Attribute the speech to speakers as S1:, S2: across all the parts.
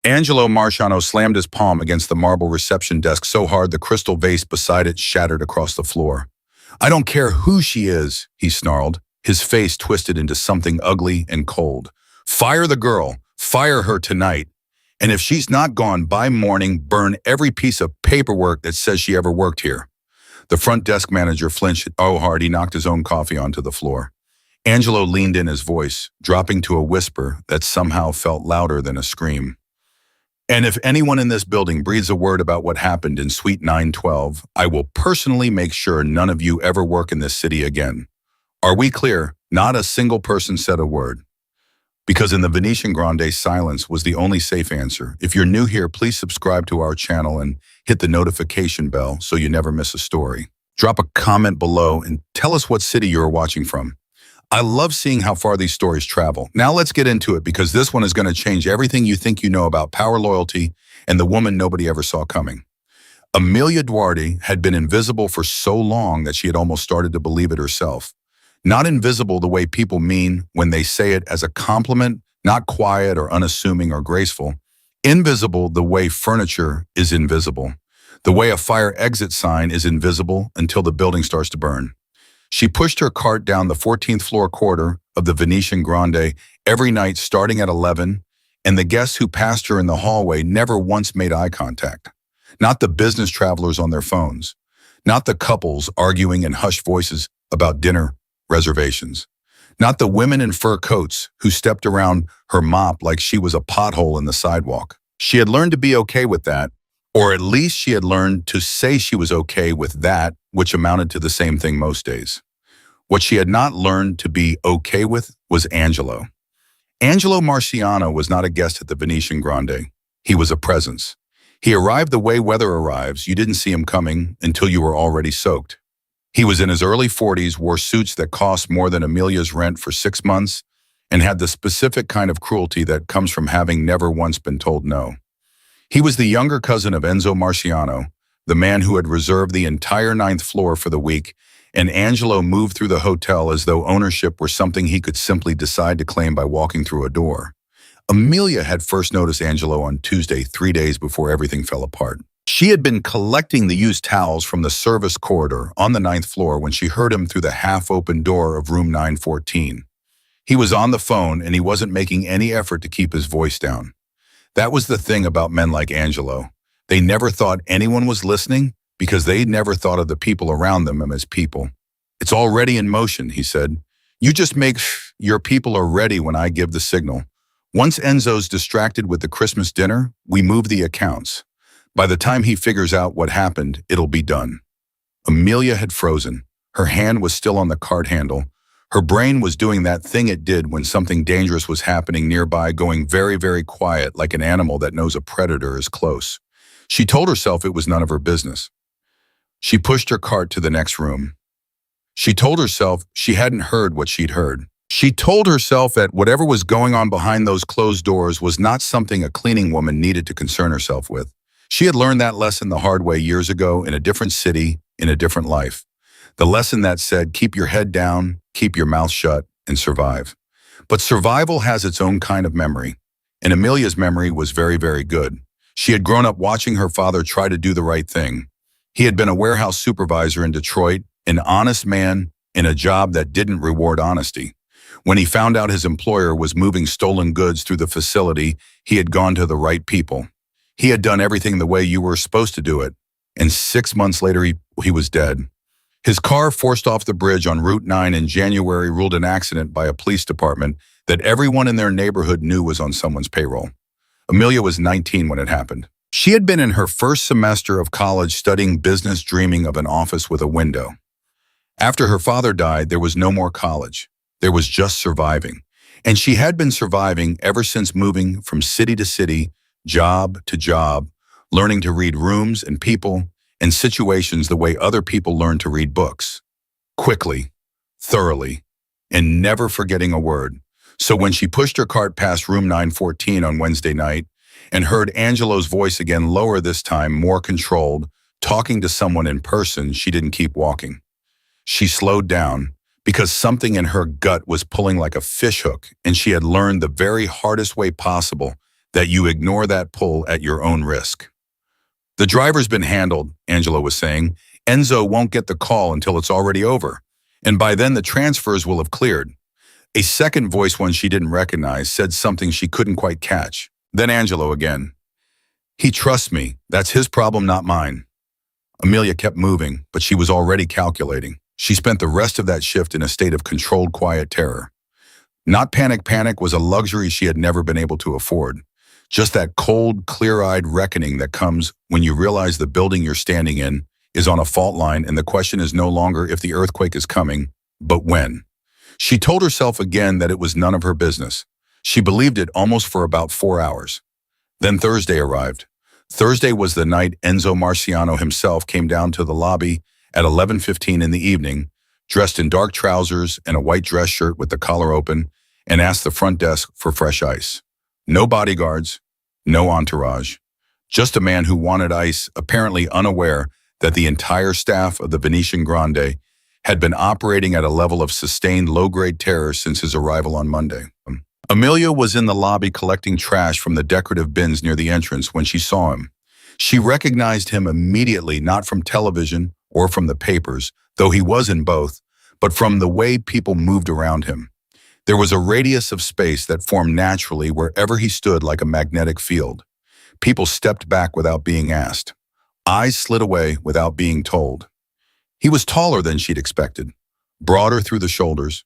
S1: Angelo Marciano slammed his palm against the marble reception desk so hard the crystal vase beside it shattered across the floor. "I don't care who she is," he snarled, his face twisted into something ugly and cold. "Fire the girl. Fire her tonight. And if she's not gone by morning, burn every piece of paperwork that says she ever worked here." The front desk manager flinched so hard he knocked his own coffee onto the floor. Angelo leaned in his voice, dropping to a whisper that somehow felt louder than a scream. "And if anyone in this building breathes a word about what happened in Suite 912, I will personally make sure none of you ever work in this city again. Are we clear?" Not a single person said a word. Because in the Venetian Grande, silence was the only safe answer. If you're new here, please subscribe to our channel and hit the notification bell so you never miss a story. Drop a comment below and tell us what city you're watching from. I love seeing how far these stories travel. Now let's get into it, because this one is going to change everything you think you know about power, loyalty, and the woman nobody ever saw coming. Amelia Duarte had been invisible for so long that she had almost started to believe it herself. Not invisible the way people mean when they say it as a compliment, not quiet or unassuming or graceful. Invisible the way furniture is invisible, the way a fire exit sign is invisible until the building starts to burn. She pushed her cart down the 14th floor corridor of the Venetian Grande every night starting at 11, and the guests who passed her in the hallway never once made eye contact. Not the business travelers on their phones, not the couples arguing in hushed voices about dinner reservations, not the women in fur coats who stepped around her mop like she was a pothole in the sidewalk. She had learned to be okay with that, or at least she had learned to say she was okay with that, which amounted to the same thing most days. What she had not learned to be okay with was Angelo. Angelo Marciano was not a guest at the Venetian Grande. He was a presence. He arrived the way weather arrives. You didn't see him coming until you were already soaked. He was in his early 40s, wore suits that cost more than Amelia's rent for 6 months, and had the specific kind of cruelty that comes from having never once been told no. He was the younger cousin of Enzo Marciano, the man who had reserved the entire 9th floor for the week, and Angelo moved through the hotel as though ownership were something he could simply decide to claim by walking through a door. Amelia had first noticed Angelo on Tuesday, 3 days before everything fell apart. She had been collecting the used towels from the service corridor on the 9th floor when she heard him through the half-open door of room 914. He was on the phone, and he wasn't making any effort to keep his voice down. That was the thing about men like Angelo. They never thought anyone was listening because they never thought of the people around them as people. "It's already in motion," he said. "You just make your people are ready when I give the signal. Once Enzo's distracted with the Christmas dinner, we move the accounts. By the time he figures out what happened, it'll be done." Amelia had frozen. Her hand was still on the cart handle. Her brain was doing that thing it did when something dangerous was happening nearby, going very, very quiet like an animal that knows a predator is close. She told herself it was none of her business. She pushed her cart to the next room. She told herself she hadn't heard what she'd heard. She told herself that whatever was going on behind those closed doors was not something a cleaning woman needed to concern herself with. She had learned that lesson the hard way years ago in a different city, in a different life. The lesson that said, keep your head down, keep your mouth shut, and survive. But survival has its own kind of memory, and Amelia's memory was very, very good. She had grown up watching her father try to do the right thing. He had been a warehouse supervisor in Detroit, an honest man in a job that didn't reward honesty. When he found out his employer was moving stolen goods through the facility, he had gone to the right people. He had done everything the way you were supposed to do it, and 6 months later he was dead. His car forced off the bridge on Route 9 in January ruled an accident by a police department that everyone in their neighborhood knew was on someone's payroll. Amelia was 19 when it happened. She had been in her first semester of college studying business, dreaming of an office with a window. After her father died, there was no more college. There was just surviving. And she had been surviving ever since moving from city to city, job to job, learning to read rooms and people and situations the way other people learn to read books. Quickly, thoroughly, and never forgetting a word. So when she pushed her cart past room 914 on Wednesday night and heard Angelo's voice again, lower this time, more controlled, talking to someone in person, she didn't keep walking. She slowed down because something in her gut was pulling like a fishhook, and she had learned the very hardest way possible that you ignore that pull at your own risk. The driver's been handled, Angela was saying. Enzo won't get the call until it's already over. And by then the transfers will have cleared. A second voice, one she didn't recognize, said something she couldn't quite catch. Then Angelo again. He trusts me. That's his problem, not mine. Amelia kept moving, but she was already calculating. She spent the rest of that shift in a state of controlled, quiet terror. Not panic. Panic was a luxury she had never been able to afford. Just that cold, clear-eyed reckoning that comes when you realize the building you're standing in is on a fault line and the question is no longer if the earthquake is coming, but when. She told herself again that it was none of her business. She believed it almost for about 4 hours. Then Thursday arrived. Thursday was the night Enzo Marciano himself came down to the lobby at 11:15 in the evening, dressed in dark trousers and a white dress shirt with the collar open, and asked the front desk for fresh ice. No bodyguards, no entourage. Just a man who wanted ice, apparently unaware that the entire staff of the Venetian Grande had been operating at a level of sustained low-grade terror since his arrival on Monday. Amelia was in the lobby collecting trash from the decorative bins near the entrance when she saw him. She recognized him immediately, not from television or from the papers, though he was in both, but from the way people moved around him. There was a radius of space that formed naturally wherever he stood like a magnetic field. People stepped back without being asked. Eyes slid away without being told. He was taller than she'd expected, broader through the shoulders.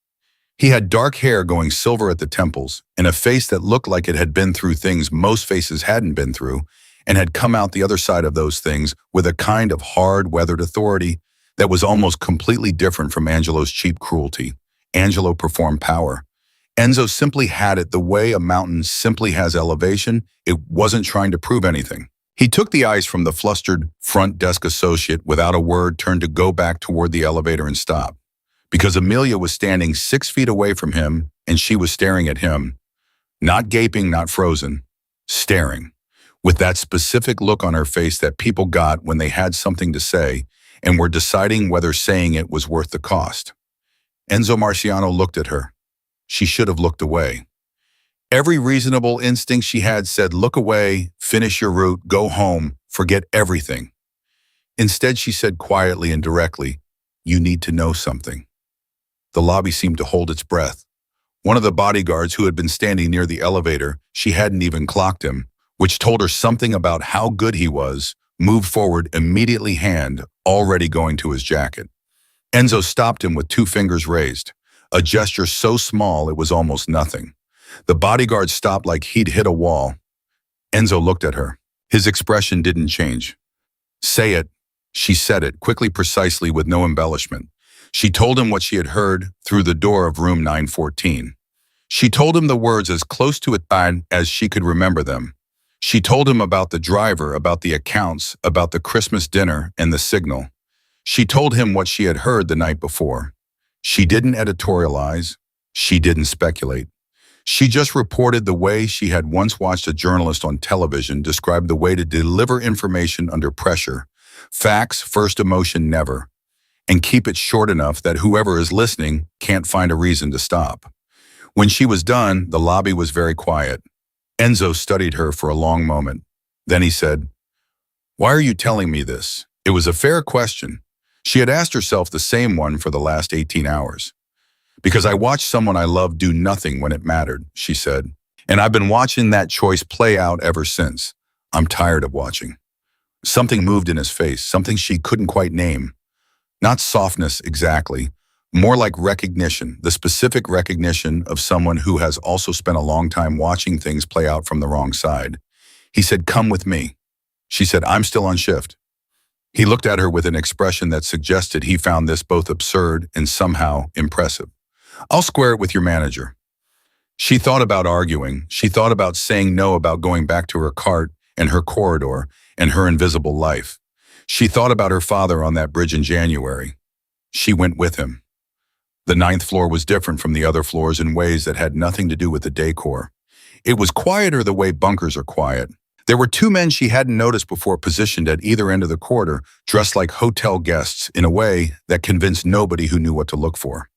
S1: He had dark hair going silver at the temples and a face that looked like it had been through things most faces hadn't been through and had come out the other side of those things with a kind of hard-weathered authority that was almost completely different from Angelo's cheap cruelty. Angelo performed power. Enzo simply had it the way a mountain simply has elevation. It wasn't trying to prove anything. He took the ice from the flustered front desk associate without a word, turned to go back toward the elevator and stop. Because Amelia was standing 6 feet away from him and she was staring at him. Not gaping, not frozen. Staring. With that specific look on her face that people got when they had something to say and were deciding whether saying it was worth the cost. Enzo Marciano looked at her. She should have looked away. Every reasonable instinct she had said, look away, finish your route, go home, forget everything. Instead, she said quietly and directly, you need to know something. The lobby seemed to hold its breath. One of the bodyguards who had been standing near the elevator, she hadn't even clocked him, which told her something about how good he was, moved forward immediately, hand already going to his jacket. Enzo stopped him with 2 fingers raised, a gesture so small it was almost nothing. The bodyguard stopped like he'd hit a wall. Enzo looked at her. His expression didn't change. Say it. She said it, quickly, precisely, with no embellishment. She told him what she had heard through the door of room 914. She told him the words as close to it as she could remember them. She told him about the driver, about the accounts, about the Christmas dinner and the signal. She told him what she had heard the night before. She didn't editorialize. She didn't speculate. She just reported the way she had once watched a journalist on television describe the way to deliver information under pressure. Facts first, emotion never. And keep it short enough that whoever is listening can't find a reason to stop. When she was done, the lobby was very quiet. Enzo studied her for a long moment. Then he said, "Why are you telling me this?" It was a fair question. She had asked herself the same one for the last 18 hours. "Because I watched someone I loved do nothing when it mattered," she said. "And I've been watching that choice play out ever since. I'm tired of watching." Something moved in his face, something she couldn't quite name. Not softness exactly, more like recognition, the specific recognition of someone who has also spent a long time watching things play out from the wrong side. He said, "Come with me." She said, "I'm still on shift." He looked at her with an expression that suggested he found this both absurd and somehow impressive. "I'll square it with your manager." She thought about arguing. She thought about saying no, about going back to her cart and her corridor and her invisible life. She thought about her father on that bridge in January. She went with him. The 9th floor was different from the other floors in ways that had nothing to do with the decor. It was quieter the way bunkers are quiet. There were 2 men she hadn't noticed before positioned at either end of the corridor, dressed like hotel guests in a way that convinced nobody who knew what to look for.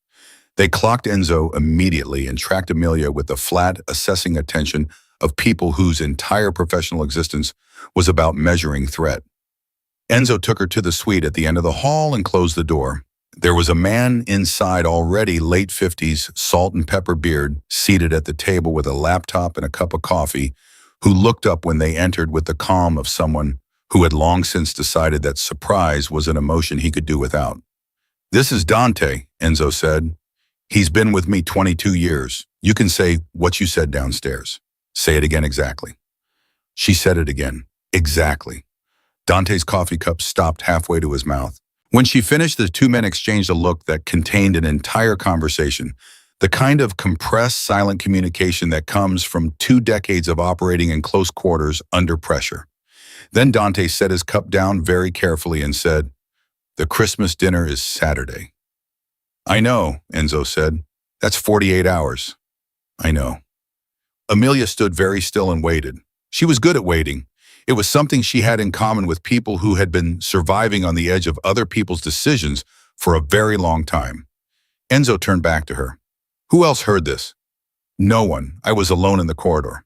S1: They clocked Enzo immediately and tracked Amelia with the flat, assessing attention of people whose entire professional existence was about measuring threat. Enzo took her to the suite at the end of the hall and closed the door. There was a man inside, already late 50s, salt and pepper beard, seated at the table with a laptop and a cup of coffee, who looked up when they entered with the calm of someone who had long since decided that surprise was an emotion he could do without. "This is Dante," Enzo said. "He's been with me 22 years. You can say what you said downstairs. Say it again exactly." She said it again. Exactly. Dante's coffee cup stopped halfway to his mouth. When she finished, the two men exchanged a look that contained an entire conversation, the kind of compressed, silent communication that comes from 2 decades of operating in close quarters under pressure. Then Dante set his cup down very carefully and said, "The Christmas dinner is Saturday." "I know," Enzo said. "That's 48 hours. I know." Amelia stood very still and waited. She was good at waiting. It was something she had in common with people who had been surviving on the edge of other people's decisions for a very long time. Enzo turned back to her. "Who else heard this?" "No one. I was alone in the corridor."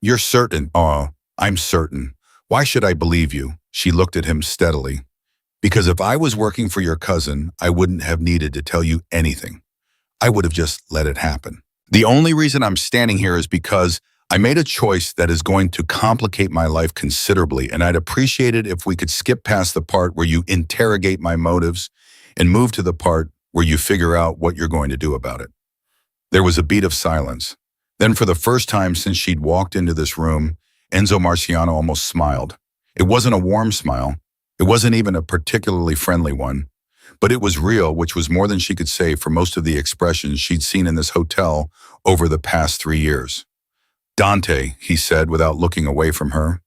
S1: "You're certain?" "Oh, I'm certain. Why should I believe you?" She looked at him steadily. "Because if I was working for your cousin, I wouldn't have needed to tell you anything. I would have just let it happen. The only reason I'm standing here is because I made a choice that is going to complicate my life considerably, and I'd appreciate it if we could skip past the part where you interrogate my motives and move to the part where you figure out what you're going to do about it." There was a beat of silence. Then, for the first time since she'd walked into this room, Enzo Marciano almost smiled. It wasn't a warm smile. It wasn't even a particularly friendly one. But it was real, which was more than she could say for most of the expressions she'd seen in this hotel over the past 3 years. "Dante," he said without looking away from her,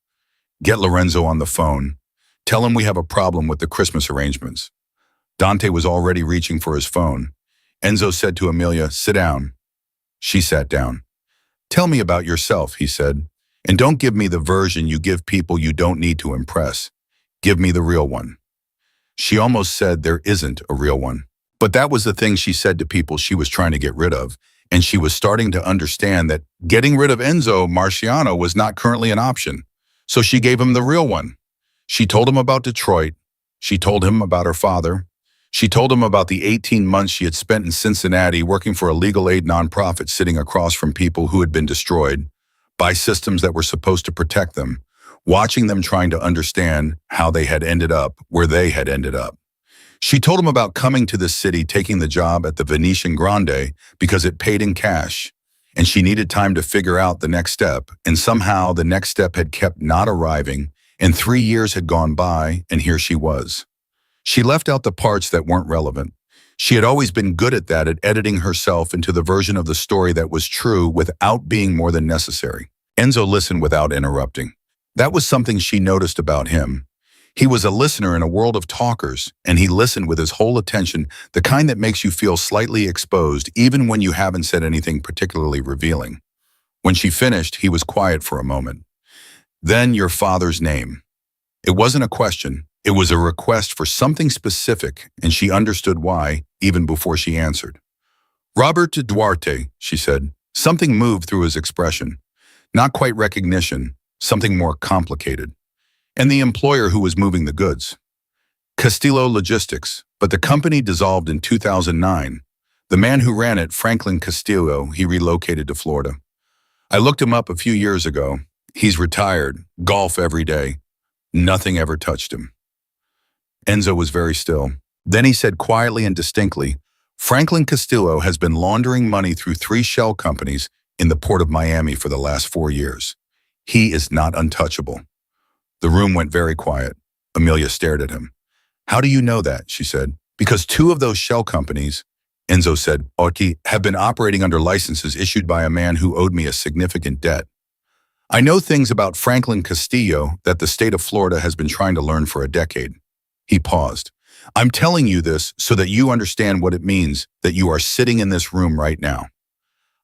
S1: "get Lorenzo on the phone. Tell him we have a problem with the Christmas arrangements." Dante was already reaching for his phone. Enzo said to Amelia, "Sit down." She sat down. "Tell me about yourself," he said, "and don't give me the version you give people you don't need to impress. Give me the real one." She almost said there isn't a real one. But that was the thing she said to people she was trying to get rid of, and she was starting to understand that getting rid of Enzo Marciano was not currently an option. So she gave him the real one. She told him about Detroit. She told him about her father. She told him about the 18 months she had spent in Cincinnati working for a legal aid nonprofit, sitting across from people who had been destroyed by systems that were supposed to protect them, watching them trying to understand how they had ended up where they had ended up. She told him about coming to this city, taking the job at the Venetian Grande because it paid in cash, and she needed time to figure out the next step, and somehow the next step had kept not arriving, and 3 years had gone by, and here she was. She left out the parts that weren't relevant. She had always been good at that, at editing herself into the version of the story that was true without being more than necessary. Enzo listened without interrupting. That was something she noticed about him. He was a listener in a world of talkers, and he listened with his whole attention, the kind that makes you feel slightly exposed even when you haven't said anything particularly revealing. When she finished, he was quiet for a moment. "Then your father's name." It wasn't a question. It was a request for something specific, and she understood why, even before she answered. "Robert Duarte," she said. Something moved through his expression. Not quite recognition, something more complicated. "And the employer who was moving the goods." "Castillo Logistics, but the company dissolved in 2009. The man who ran it, Franklin Castillo, he relocated to Florida. I looked him up a few years ago. He's retired, golf every day. Nothing ever touched him." Enzo was very still. Then he said quietly and distinctly, "Franklin Castillo has been laundering money through 3 shell companies in the port of Miami for the last 4 years. He is not untouchable." The room went very quiet. Amelia stared at him. "How do you know that?" she said. "Because 2 of those shell companies," Enzo said, "have been operating under licenses issued by a man who owed me a significant debt. I know things about Franklin Castillo that the state of Florida has been trying to learn for a decade." He paused. "I'm telling you this so that you understand what it means that you are sitting in this room right now.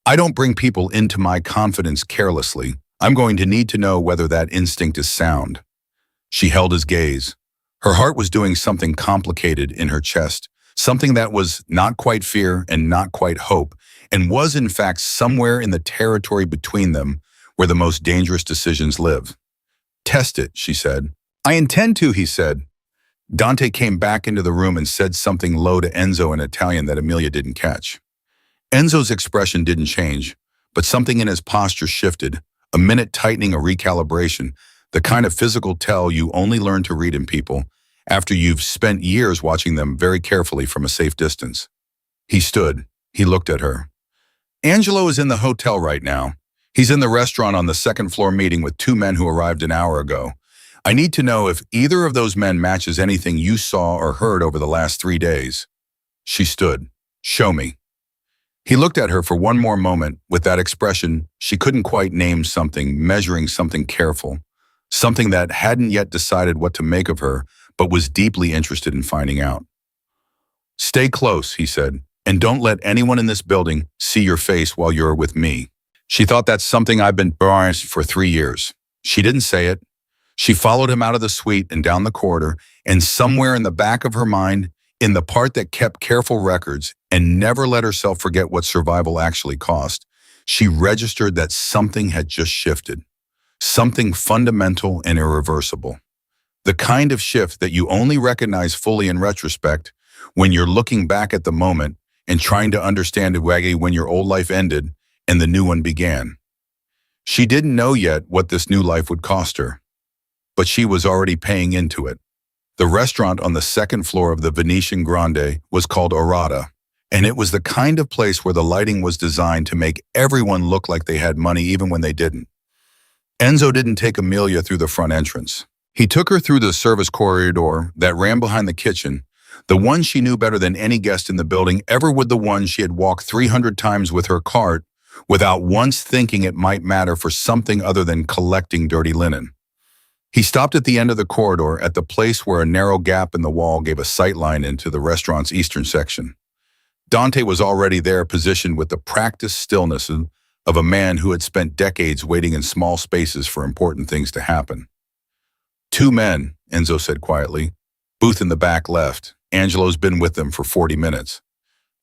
S1: I don't bring people into my confidence carelessly. I'm going to need to know whether that instinct is sound." She held his gaze. Her heart was doing something complicated in her chest, something that was not quite fear and not quite hope, and was in fact somewhere in the territory between them, where the most dangerous decisions live. Test it, she said. I intend to, he said. Dante came back into the room and said something low to Enzo in Italian that Amelia didn't catch. Enzo's expression didn't change, but something in his posture shifted, a minute tightening, a recalibration, the kind of physical tell you only learn to read in people after you've spent years watching them very carefully from a safe distance. He stood. He looked at her. Angelo is in the hotel right now. He's in the restaurant on the second floor meeting with two men who arrived an hour ago. I need to know if either of those men matches anything you saw or heard over the last 3 days. She stood. Show me. He looked at her for one more moment with that expression she couldn't quite name, something, measuring something careful, something that hadn't yet decided what to make of her, but was deeply interested in finding out. Stay close, he said, and don't let anyone in this building see your face while you're with me. She thought that's something I've been trying for 3 years. She didn't say it. She followed him out of the suite and down the corridor, and somewhere in the back of her mind, in the part that kept careful records and never let herself forget what survival actually cost, she registered that something had just shifted, something fundamental and irreversible. The kind of shift that you only recognize fully in retrospect when you're looking back at the moment and trying to understand it when your old life ended and the new one began. She didn't know yet what this new life would cost her, but she was already paying into it. The restaurant on the second floor of the Venetian Grande was called Orata, and it was the kind of place where the lighting was designed to make everyone look like they had money even when they didn't. Enzo didn't take Amelia through the front entrance. He took her through the service corridor that ran behind the kitchen, the one she knew better than any guest in the building ever would, the one she had walked 300 times with her cart without once thinking it might matter for something other than collecting dirty linen. He stopped at the end of the corridor at the place where a narrow gap in the wall gave a sightline into the restaurant's eastern section. Dante was already there, positioned with the practiced stillness of a man who had spent decades waiting in small spaces for important things to happen. 2 men, Enzo said quietly. Booth in the back left. Angelo's been with them for 40 minutes.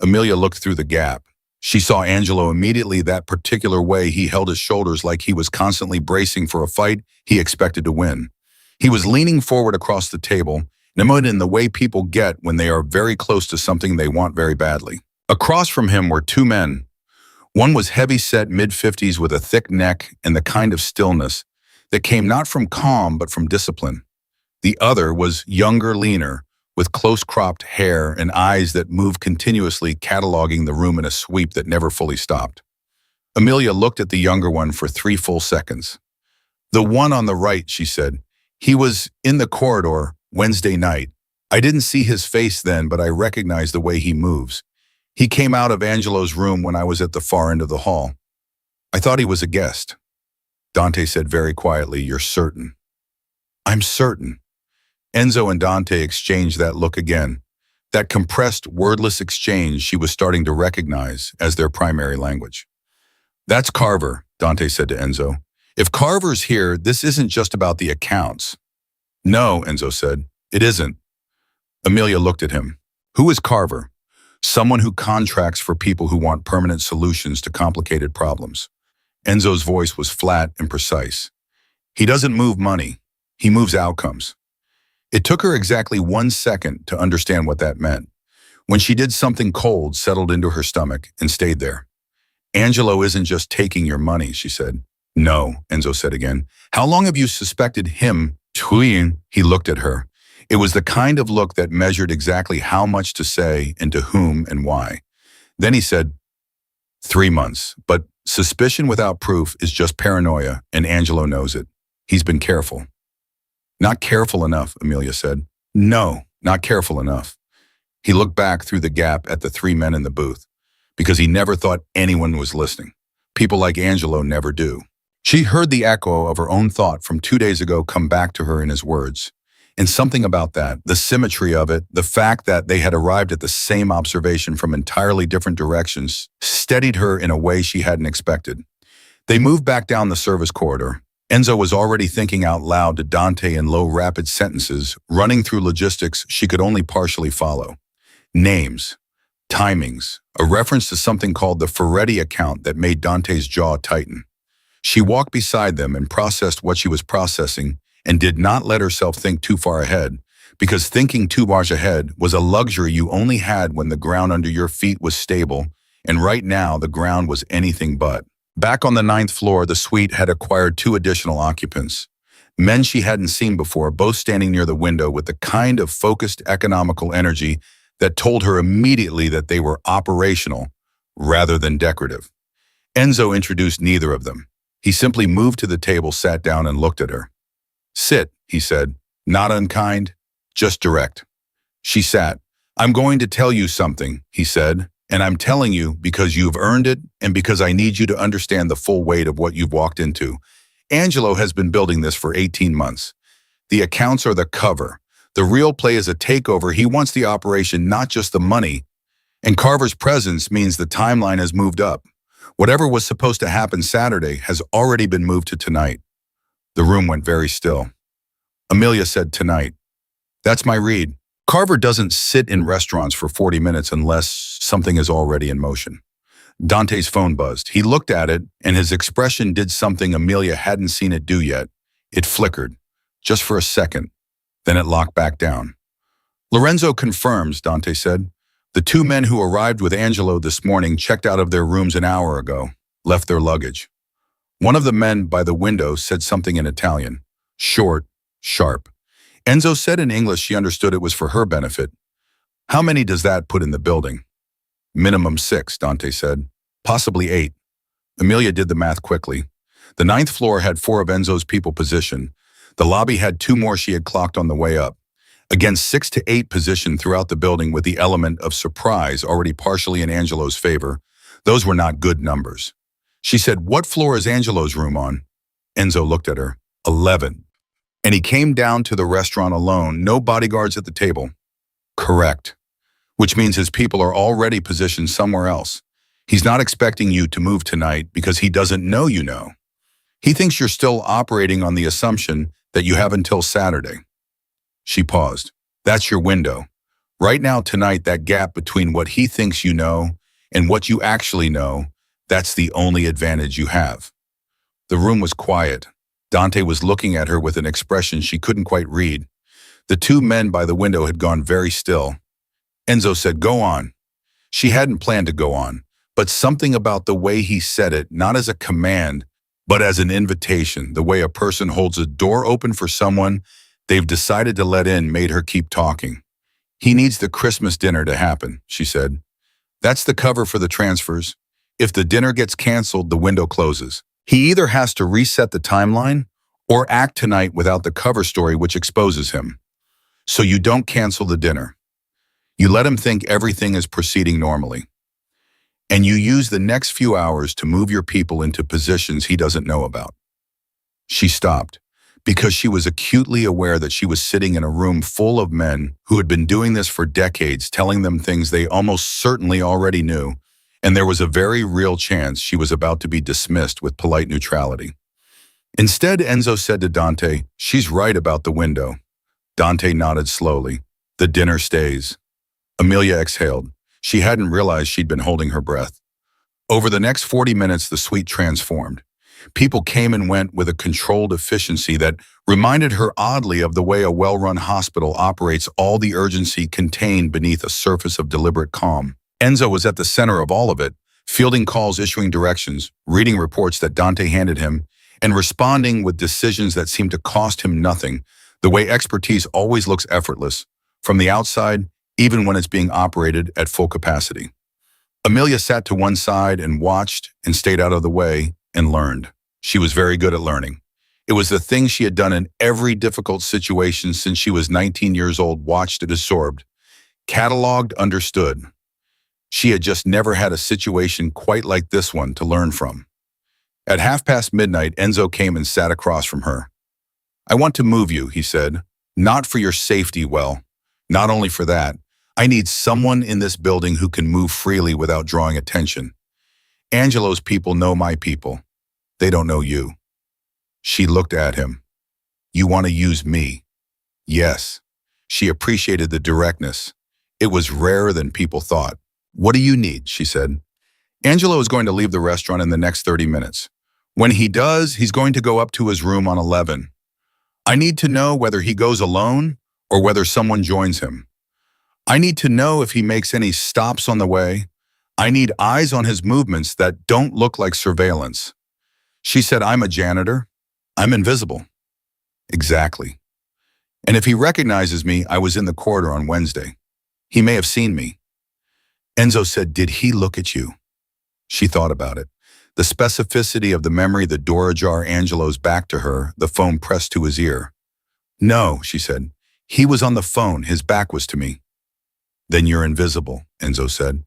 S1: Amelia looked through the gap. She saw Angelo immediately that particular way. He held his shoulders like he was constantly bracing for a fight he expected to win. He was leaning forward across the table, in the way people get when they are very close to something they want very badly. Across from him were 2 men. One was heavy-set, mid-50s with a thick neck and the kind of stillness that came not from calm but from discipline. The other was younger, leaner, with close-cropped hair and eyes that moved continuously, cataloging the room in a sweep that never fully stopped. Amelia looked at the younger one for 3 full seconds. The one on the right, she said. He was in the corridor Wednesday night. I didn't see his face then, but I recognized the way he moves. He came out of Angelo's room when I was at the far end of the hall. I thought he was a guest. Dante said very quietly, "You're certain?" "I'm certain." Enzo and Dante exchanged that look again, that compressed, wordless exchange she was starting to recognize as their primary language. "That's Carver," Dante said to Enzo. "If Carver's here, this isn't just about the accounts." "No," Enzo said, "it isn't." Amelia looked at him. "Who is Carver?" "Someone who contracts for people who want permanent solutions to complicated problems." Enzo's voice was flat and precise. "He doesn't move money. He moves outcomes." It took her exactly 1 second to understand what that meant. When she did, something cold settled into her stomach and stayed there. "Angelo isn't just taking your money," she said. "No," Enzo said again. "How long have you suspected him?" He looked at her. It was the kind of look that measured exactly how much to say and to whom and why. Then he said, 3 months, but suspicion without proof is just paranoia, and Angelo knows it. He's been careful." "Not careful enough," Amelia said. "No, not careful enough." He looked back through the gap at the 3 men in the booth, because he never thought anyone was listening. People like Angelo never do. She heard the echo of her own thought from 2 days ago come back to her in his words. And something about that, the symmetry of it, the fact that they had arrived at the same observation from entirely different directions, steadied her in a way she hadn't expected. They moved back down the service corridor. Enzo was already thinking out loud to Dante in low, rapid sentences, running through logistics she could only partially follow. Names, timings, a reference to something called the Ferretti account that made Dante's jaw tighten. She walked beside them and processed what she was processing and did not let herself think too far ahead, because thinking too much ahead was a luxury you only had when the ground under your feet was stable, and right now the ground was anything but. Back on the ninth floor, the suite had acquired two additional occupants. Men she hadn't seen before, both standing near the window with the kind of focused economical energy that told her immediately that they were operational rather than decorative. Enzo introduced neither of them. He simply moved to the table, sat down, and looked at her. "Sit," he said, not unkind, just direct. She sat. "I'm going to tell you something," he said, "and I'm telling you because you've earned it and because I need you to understand the full weight of what you've walked into. Angelo has been building this for 18 months. The accounts are the cover. The real play is a takeover. He wants the operation, not just the money. And Carver's presence means the timeline has moved up. Whatever was supposed to happen Saturday has already been moved to tonight." The room went very still. Amelia said, "Tonight." "That's my read. Carver doesn't sit in restaurants for 40 minutes unless something is already in motion." Dante's phone buzzed. He looked at it, and his expression did something Amelia hadn't seen it do yet. It flickered, just for a second. Then it locked back down. "Lorenzo confirms," Dante said. "The two men who arrived with Angelo this morning checked out of their rooms an hour ago, left their luggage." One of the men by the window said something in Italian. Short, sharp. Enzo said in English she understood it was for her benefit. "How many does that put in the building?" "Minimum 6, Dante said. "Possibly 8. Amelia did the math quickly. The ninth floor had 4 of Enzo's people positioned. The lobby had 2 more she had clocked on the way up. Again, 6 to 8 positioned throughout the building with the element of surprise already partially in Angelo's favor. Those were not good numbers. She said, "What floor is Angelo's room on?" Enzo looked at her. 11. "And he came down to the restaurant alone, no bodyguards at the table." "Correct. Which means his people are already positioned somewhere else. He's not expecting you to move tonight because he doesn't know you know. He thinks you're still operating on the assumption that you have until Saturday." She paused. "That's your window. Right now, tonight, that gap between what he thinks you know and what you actually know, that's the only advantage you have." The room was quiet. Dante was looking at her with an expression she couldn't quite read. The 2 men by the window had gone very still. Enzo said, "Go on." She hadn't planned to go on, but something about the way he said it, not as a command, but as an invitation, the way a person holds a door open for someone they've decided to let in, made her keep talking. "He needs the Christmas dinner to happen," she said. "That's the cover for the transfers. If the dinner gets canceled, the window closes. He either has to reset the timeline or act tonight without the cover story which exposes him. So you don't cancel the dinner. You let him think everything is proceeding normally. And you use the next few hours to move your people into positions he doesn't know about." She stopped, because she was acutely aware that she was sitting in a room full of men who had been doing this for decades, telling them things they almost certainly already knew, and there was a very real chance she was about to be dismissed with polite neutrality. Instead, Enzo said to Dante, "She's right about the window." Dante nodded slowly. "The dinner stays." Amelia exhaled. She hadn't realized she'd been holding her breath. Over the next 40 minutes, the suite transformed. People came and went with a controlled efficiency that reminded her oddly of the way a well-run hospital operates, all the urgency contained beneath a surface of deliberate calm. Enzo was at the center of all of it, fielding calls, issuing directions, reading reports that Dante handed him, and responding with decisions that seemed to cost him nothing, the way expertise always looks effortless, from the outside, even when it's being operated at full capacity. Amelia sat to one side and watched and stayed out of the way and learned. She was very good at learning. It was the thing she had done in every difficult situation since she was 19 years old, watched it absorbed, cataloged, understood. She had just never had a situation quite like this one to learn from. At midnight, Enzo came and sat across from her. "I want to move you," he said. "Not for your safety, well, not only for that. I need someone in this building who can move freely without drawing attention. Angelo's people know my people. They don't know you." She looked at him. "You want to use me?" "Yes." She appreciated the directness. It was rarer than people thought. "What do you need?" she said. "Angelo is going to leave the restaurant in the next 30 minutes. When he does, he's going to go up to his room on 11. I need to know whether he goes alone or whether someone joins him. I need to know if he makes any stops on the way. I need eyes on his movements that don't look like surveillance. She said, I'm a janitor. I'm invisible. Exactly. And if he recognizes me, I was in the corridor on Wednesday. He may have seen me. Enzo said, did he look at you? She thought about it. The specificity of the memory, the door ajar, Angelo's back to her, the phone pressed to his ear. No, she said. He was on the phone. His back was to me. Then you're invisible, Enzo said.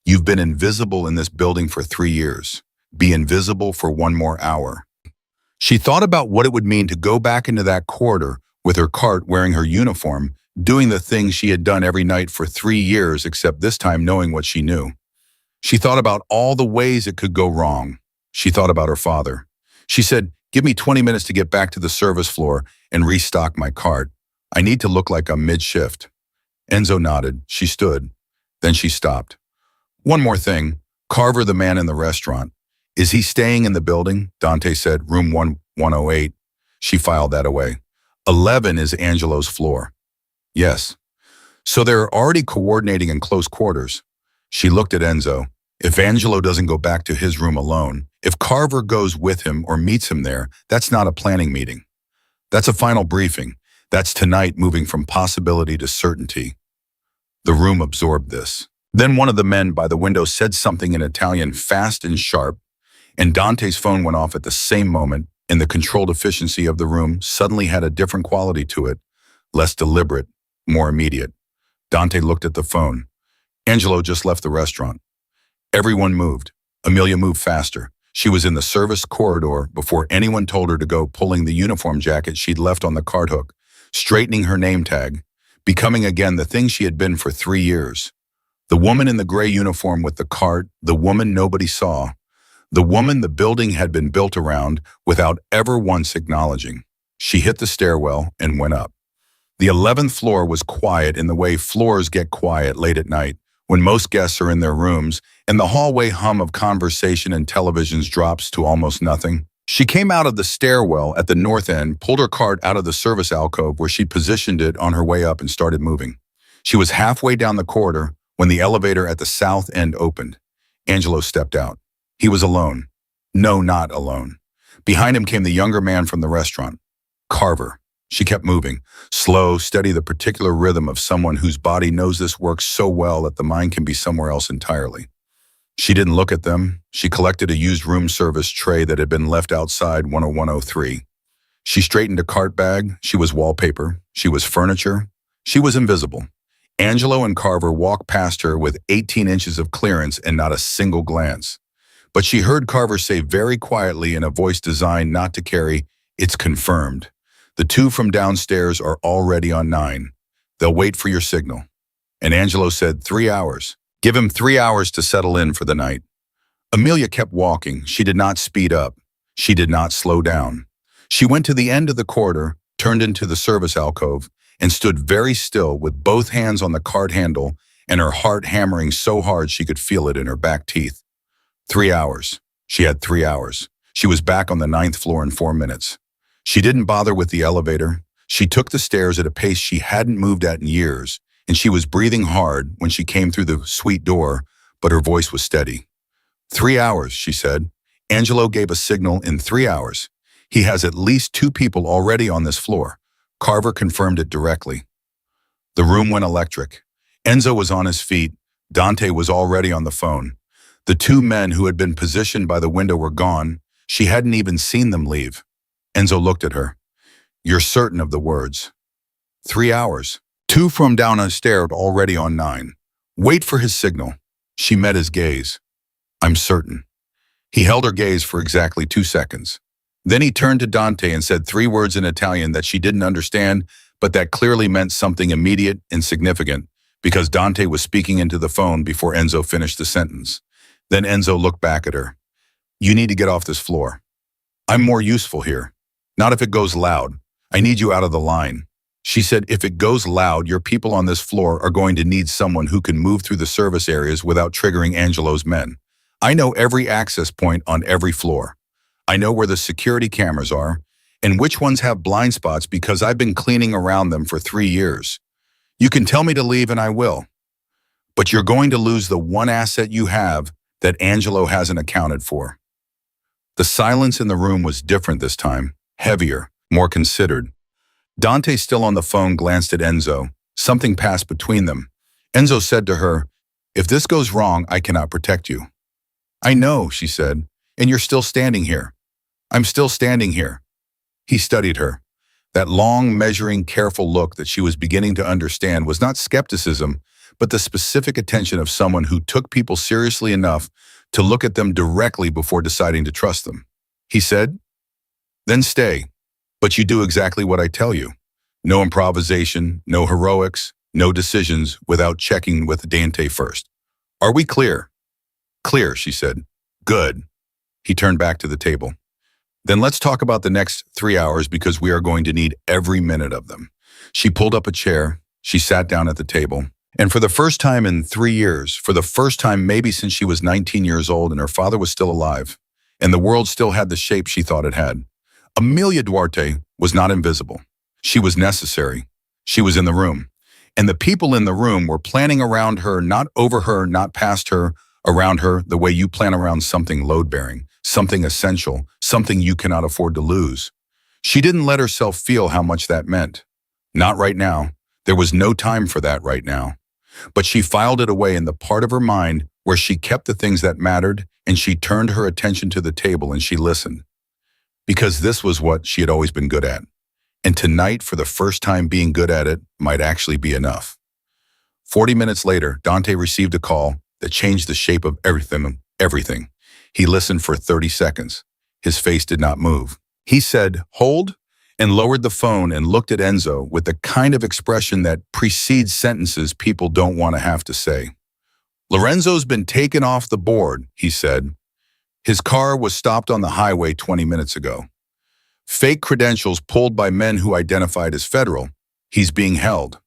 S1: You've been invisible in this building for 3 years. Be invisible for 1 more hour. She thought about what it would mean to go back into that corridor with her cart, wearing her uniform, doing the things she had done every night for 3 years, except this time knowing what she knew. She thought about all the ways it could go wrong. She thought about her father. She said, give me 20 minutes to get back to the service floor and restock my cart. I need to look like I'm mid-shift. Enzo nodded. She stood. Then she stopped. One more thing. Carver, the man in the restaurant. Is he staying in the building? Dante said, room 108. She filed that away. 11 is Angelo's floor. Yes. So they're already coordinating in close quarters. She looked at Enzo. If Angelo doesn't go back to his room alone, if Carver goes with him or meets him there, that's not a planning meeting. That's a final briefing. That's tonight moving from possibility to certainty. The room absorbed this. Then one of the men by the window said something in Italian, fast and sharp, and Dante's phone went off at the same moment, and the controlled efficiency of the room suddenly had a different quality to it, less deliberate, more immediate. Dante looked at the phone. Angelo just left the restaurant. Everyone moved. Amelia moved faster. She was in the service corridor before anyone told her to go, pulling the uniform jacket she'd left on the cart hook, straightening her name tag, becoming again the thing she had been for 3 years. The woman in the gray uniform with the cart, the woman nobody saw, the woman the building had been built around without ever once acknowledging. She hit the stairwell and went up. The 11th floor was quiet in the way floors get quiet late at night, when most guests are in their rooms, and the hallway hum of conversation and televisions drops to almost nothing. She came out of the stairwell at the north end, pulled her cart out of the service alcove where she positioned it on her way up, and started moving. She was halfway down the corridor when the elevator at the south end opened. Angelo stepped out. He was alone. No, not alone. Behind him came the younger man from the restaurant. Carver. She kept moving, slow, steady, the particular rhythm of someone whose body knows this works so well that the mind can be somewhere else entirely. She didn't look at them. She collected a used room service tray that had been left outside 10103. She straightened a cart bag. She was wallpaper. She was furniture. She was invisible. Angelo and Carver walked past her with 18 inches of clearance and not a single glance. But she heard Carver say very quietly in a voice designed not to carry, "It's confirmed. The 2 from downstairs are already on 9. They'll wait for your signal." And Angelo said, 3 hours. Give him 3 hours to settle in for the night. Amelia kept walking. She did not speed up. She did not slow down. She went to the end of the corridor, turned into the service alcove, and stood very still with both hands on the cart handle and her heart hammering so hard she could feel it in her back teeth. 3 hours. She had 3 hours. She was back on the 9th floor in 4 minutes. She didn't bother with the elevator. She took the stairs at a pace she hadn't moved at in years, and she was breathing hard when she came through the suite door, but her voice was steady. 3 hours, she said. Angelo gave a signal in 3 hours. He has at least 2 people already on this floor. Carver confirmed it directly. The room went electric. Enzo was on his feet. Dante was already on the phone. The 2 men who had been positioned by the window were gone. She hadn't even seen them leave. Enzo looked at her. You're certain of the words. 3 hours. 2 from down a stair already on 9. Wait for his signal. She met his gaze. I'm certain. He held her gaze for exactly 2 seconds. Then he turned to Dante and said 3 words in Italian that she didn't understand, but that clearly meant something immediate and significant, because Dante was speaking into the phone before Enzo finished the sentence. Then Enzo looked back at her. You need to get off this floor. I'm more useful here. Not if it goes loud. I need you out of the line. She said, if it goes loud, your people on this floor are going to need someone who can move through the service areas without triggering Angelo's men. I know every access point on every floor. I know where the security cameras are and which ones have blind spots because I've been cleaning around them for 3 years. You can tell me to leave and I will. But you're going to lose the one asset you have that Angelo hasn't accounted for. The silence in the room was different this time, heavier, more considered. Dante, still on the phone, glanced at Enzo. Something passed between them. Enzo said to her, "If this goes wrong, I cannot protect you." "I know," she said, "and you're still standing here." "I'm still standing here." He studied her. That long, measuring, careful look that she was beginning to understand was not skepticism, but the specific attention of someone who took people seriously enough to look at them directly before deciding to trust them. He said, "Then stay, but you do exactly what I tell you. No improvisation, no heroics, no decisions without checking with Dante first. Are we clear?" "Clear," she said. "Good." He turned back to the table. "Then let's talk about the next 3 hours because we are going to need every minute of them." She pulled up a chair. She sat down at the table. And for the first time in 3 years, for the first time maybe since she was 19 years old and her father was still alive, and the world still had the shape she thought it had, Amelia Duarte was not invisible. She was necessary. She was in the room. And the people in the room were planning around her, not over her, not past her, around her the way you plan around something load-bearing, something essential, something you cannot afford to lose. She didn't let herself feel how much that meant. Not right now. There was no time for that right now. But she filed it away in the part of her mind where she kept the things that mattered, and she turned her attention to the table and she listened. Because this was what she had always been good at. And tonight, for the first time, being good at it might actually be enough. 40 minutes later, Dante received a call that changed the shape of everything. He listened for 30 seconds. His face did not move. He said, "Hold," and lowered the phone and looked at Enzo with the kind of expression that precedes sentences people don't want to have to say. "Lorenzo's been taken off the board," he said. "His car was stopped on the highway 20 minutes ago. Fake credentials pulled by men who identified as federal. He's being held."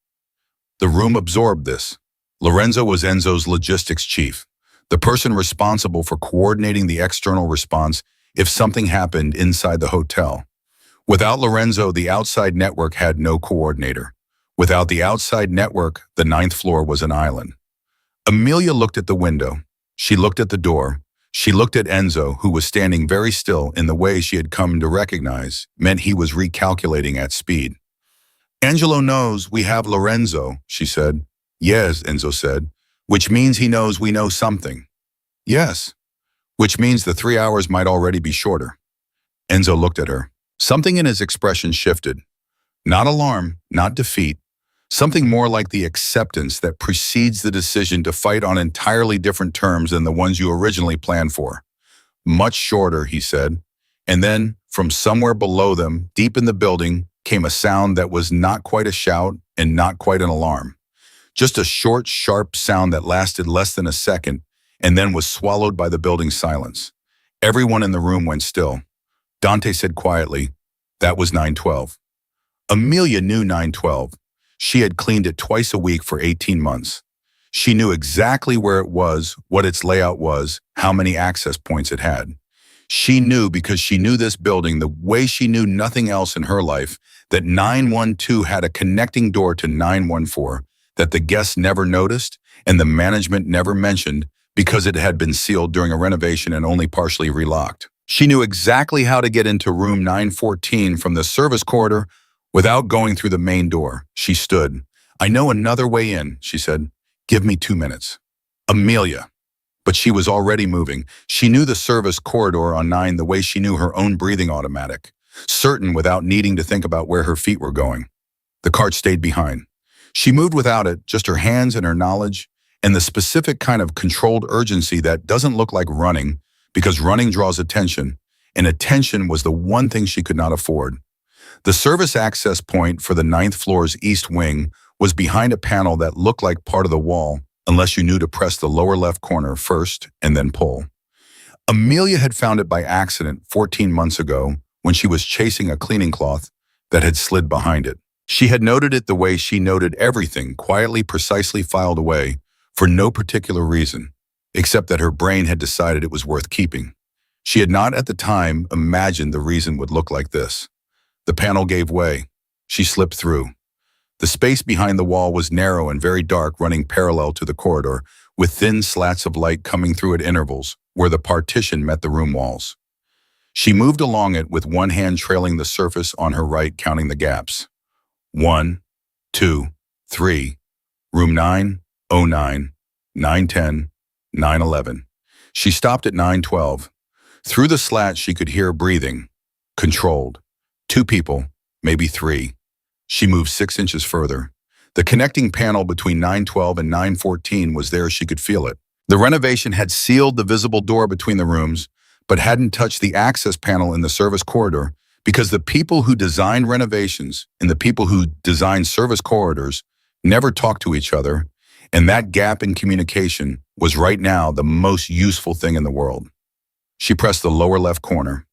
S1: The room absorbed this. Lorenzo was Enzo's logistics chief, the person responsible for coordinating the external response if something happened inside the hotel. Without Lorenzo, the outside network had no coordinator. Without the outside network, the 9th floor was an island. Amelia looked at the window. She looked at the door. She looked at Enzo, who was standing very still in the way she had come to recognize meant he was recalculating at speed. "Angelo knows we have Lorenzo," she said. "Yes," Enzo said, "which means he knows we know something." "Yes, which means the 3 hours might already be shorter." Enzo looked at her. Something in his expression shifted. Not alarm, not defeat. Something more like the acceptance that precedes the decision to fight on entirely different terms than the ones you originally planned for. "Much shorter," he said. And then, from somewhere below them, deep in the building, came a sound that was not quite a shout and not quite an alarm. Just a short, sharp sound that lasted less than a second and then was swallowed by the building's silence. Everyone in the room went still. Dante said quietly, "That was 912. Amelia knew 912. She had cleaned it twice a week for 18 months. She knew exactly where it was, what its layout was, how many access points it had. She knew because she knew this building the way she knew nothing else in her life, that 912 had a connecting door to 914 that the guests never noticed and the management never mentioned because it had been sealed during a renovation and only partially relocked. She knew exactly how to get into room 914 from the service corridor without going through the main door. She stood. "I know another way in," she said. "Give me 2 minutes." Amelia. But she was already moving. She knew the service corridor on 9 the way she knew her own breathing automatic, certain without needing to think about where her feet were going. The cart stayed behind. She moved without it, just her hands and her knowledge, and the specific kind of controlled urgency that doesn't look like running, because running draws attention, and attention was the one thing she could not afford. The service access point for the 9th floor's east wing was behind a panel that looked like part of the wall, unless you knew to press the lower left corner first and then pull. Amelia had found it by accident 14 months ago when she was chasing a cleaning cloth that had slid behind it. She had noted it the way she noted everything, quietly, precisely filed away, for no particular reason, except that her brain had decided it was worth keeping. She had not at the time imagined the reason would look like this. The panel gave way. She slipped through. The space behind the wall was narrow and very dark, running parallel to the corridor, with thin slats of light coming through at intervals, where the partition met the room walls. She moved along it with one hand trailing the surface on her right, counting the gaps. 1, 2, 3, room 909, 910, 911. She stopped at 912. Through the slat she could hear breathing. Controlled. 2 people, maybe 3. She moved 6 inches further. The connecting panel between 912 and 914 was there, she could feel it. The renovation had sealed the visible door between the rooms, but hadn't touched the access panel in the service corridor because the people who designed renovations and the people who designed service corridors never talked to each other, and that gap in communication was right now the most useful thing in the world. She pressed the lower left corner.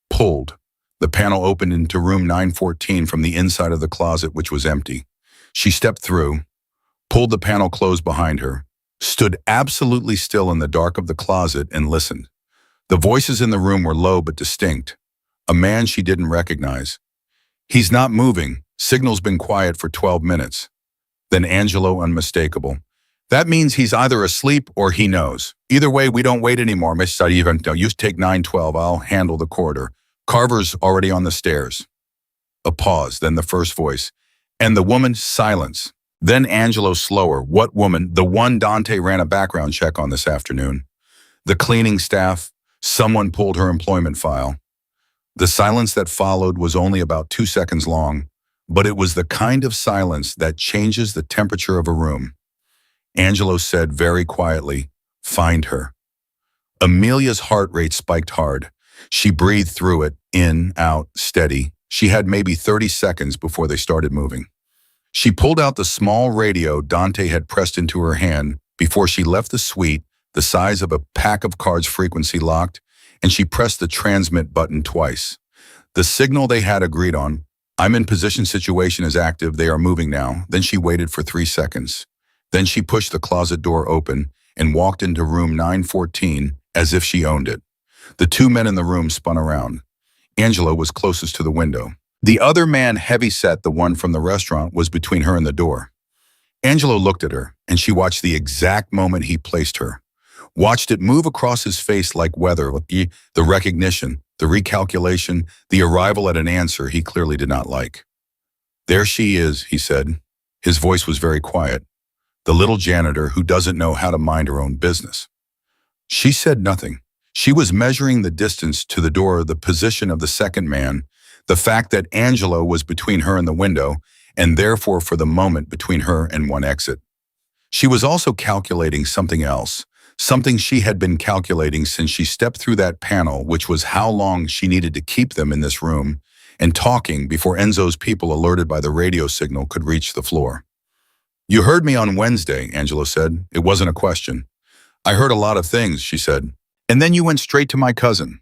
S1: Pulled. The panel opened into room 914 from the inside of the closet, which was empty. She stepped through, pulled the panel closed behind her, stood absolutely still in the dark of the closet and listened. The voices in the room were low but distinct. A man she didn't recognize. He's not moving. Signal's been quiet for 12 minutes. Then Angelo unmistakable. That means he's either asleep or he knows. Either way, we don't wait anymore, Miss Sarivento. You take 912. I'll handle the corridor. Carver's already on the stairs. A pause, then the first voice. And the woman, silence. Then Angelo slower. What woman? The one Dante ran a background check on this afternoon. The cleaning staff. Someone pulled her employment file. The silence that followed was only about 2 seconds long, but it was the kind of silence that changes the temperature of a room. Angelo said very quietly, "Find her." Amelia's heart rate spiked hard. She breathed through it, in, out, steady. She had maybe 30 seconds before they started moving. She pulled out the small radio Dante had pressed into her hand before she left the suite, the size of a pack of cards, frequency locked, and she pressed the transmit button twice. The signal they had agreed on, "I'm in position, situation is active, they are moving now." Then she waited for 3 seconds. Then she pushed the closet door open and walked into room 914 as if she owned it. The 2 men in the room spun around. Angelo was closest to the window. The other man, heavy-set, the one from the restaurant, was between her and the door. Angelo looked at her, and she watched the exact moment he placed her. Watched it move across his face like weather, the recognition, the recalculation, the arrival at an answer he clearly did not like. "There she is," he said. His voice was very quiet. "The little janitor who doesn't know how to mind her own business." She said nothing. She was measuring the distance to the door, the position of the second man, the fact that Angelo was between her and the window, and therefore for the moment between her and one exit. She was also calculating something else, something she had been calculating since she stepped through that panel, which was how long she needed to keep them in this room and talking before Enzo's people, alerted by the radio signal, could reach the floor. "You heard me on Wednesday," Angelo said. "It wasn't a question." "I heard a lot of things," she said. "And then you went straight to my cousin."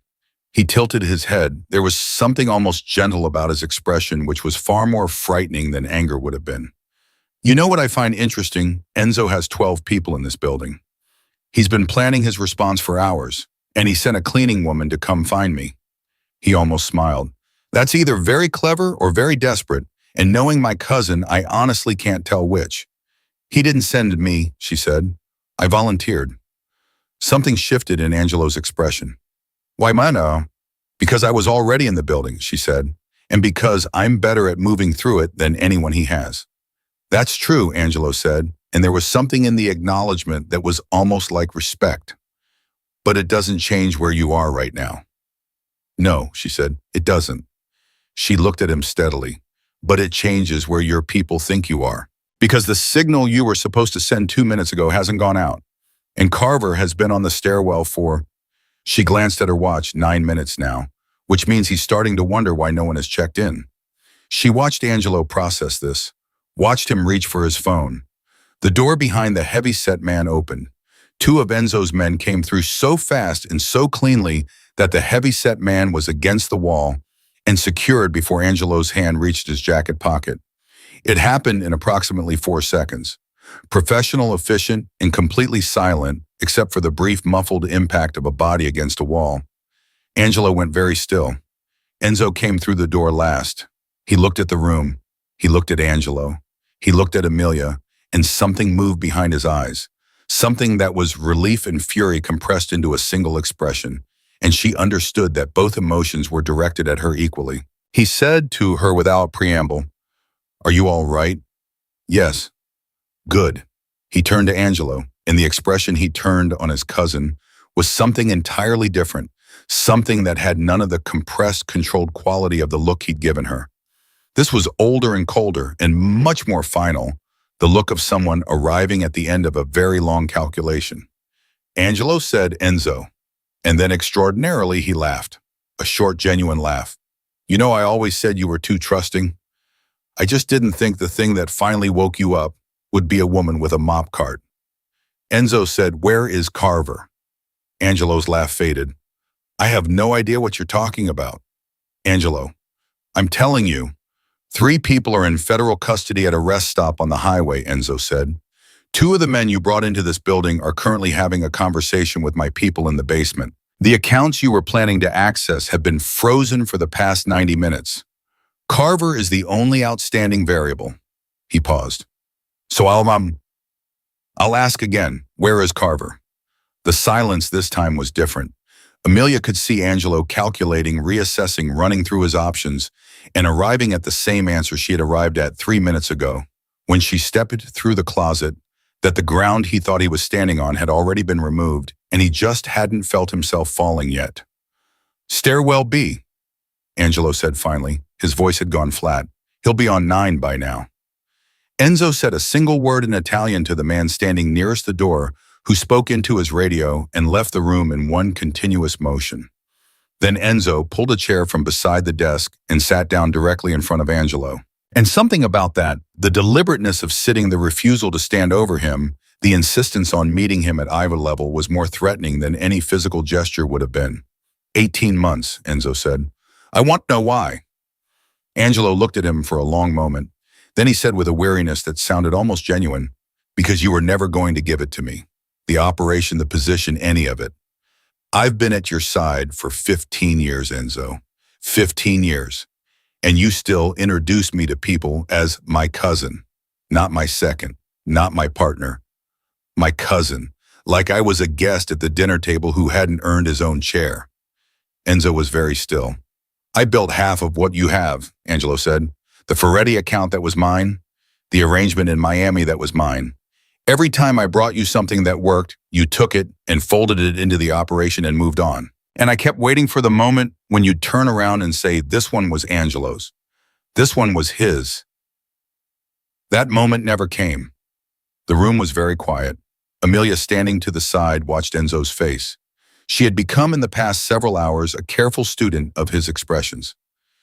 S1: He tilted his head. There was something almost gentle about his expression, which was far more frightening than anger would have been. "You know what I find interesting? Enzo has 12 people in this building. He's been planning his response for hours, and he sent a cleaning woman to come find me." He almost smiled. "That's either very clever or very desperate, and knowing my cousin, I honestly can't tell which." "He didn't send me," she said. "I volunteered." Something shifted in Angelo's expression. "Why, no?" "Because I was already in the building," she said, "and because I'm better at moving through it than anyone he has." "That's true," Angelo said, and there was something in the acknowledgement that was almost like respect. "But it doesn't change where you are right now." "No," she said, "it doesn't." She looked at him steadily. "But it changes where your people think you are. Because the signal you were supposed to send 2 minutes ago hasn't gone out. And Carver has been on the stairwell for..." She glanced at her watch, 9 minutes now, which means he's starting to wonder why no one has checked in. She watched Angelo process this, watched him reach for his phone. The door behind the heavy-set man opened. 2 of Enzo's men came through so fast and so cleanly that the heavy-set man was against the wall and secured before Angelo's hand reached his jacket pocket. It happened in approximately 4 seconds. Professional, efficient, and completely silent, except for the brief muffled impact of a body against a wall. Angelo went very still. Enzo came through the door last. He looked at the room. He looked at Angelo. He looked at Amelia, and something moved behind his eyes. Something that was relief and fury compressed into a single expression, and she understood that both emotions were directed at her equally. He said to her without preamble, "Are you all right?" "Yes." "Good." He turned to Angelo, and the expression he turned on his cousin was something entirely different, something that had none of the compressed, controlled quality of the look he'd given her. This was older and colder and much more final, the look of someone arriving at the end of a very long calculation. Angelo said, "Enzo," and then extraordinarily he laughed, a short, genuine laugh. "You know, I always said you were too trusting. I just didn't think the thing that finally woke you up would be a woman with a mop cart." Enzo said, "Where is Carver?" Angelo's laugh faded. "I have no idea what you're talking about." Angelo, "I'm telling you. 3 people are in federal custody at a rest stop on the highway," Enzo said. "2 of the men you brought into this building are currently having a conversation with my people in the basement. The accounts you were planning to access have been frozen for the past 90 minutes. Carver is the only outstanding variable." He paused. "So I'll ask again, where is Carver?" The silence this time was different. Amelia could see Angelo calculating, reassessing, running through his options, and arriving at the same answer she had arrived at 3 minutes ago, when she stepped through the closet, that the ground he thought he was standing on had already been removed, and he just hadn't felt himself falling yet. "Stairwell B," Angelo said finally. His voice had gone flat. "He'll be on 9 by now." Enzo said a single word in Italian to the man standing nearest the door, who spoke into his radio and left the room in one continuous motion. Then Enzo pulled a chair from beside the desk and sat down directly in front of Angelo. And something about that, the deliberateness of sitting, the refusal to stand over him, the insistence on meeting him at eye level, was more threatening than any physical gesture would have been. 18 months, Enzo said. "I want to know why." Angelo looked at him for a long moment. Then he said with a weariness that sounded almost genuine, "Because you were never going to give it to me. The operation, the position, any of it. I've been at your side for 15 years, Enzo. 15 years. And you still introduce me to people as my cousin. Not my second. Not my partner. My cousin. Like I was a guest at the dinner table who hadn't earned his own chair." Enzo was very still. "I built half of what you have," Angelo said. "The Ferretti account that was mine. The arrangement in Miami that was mine. Every time I brought you something that worked, you took it and folded it into the operation and moved on. And I kept waiting for the moment when you'd turn around and say, this one was Angelo's. This one was his." That moment never came. The room was very quiet. Amelia, standing to the side, watched Enzo's face. She had become in the past several hours a careful student of his expressions.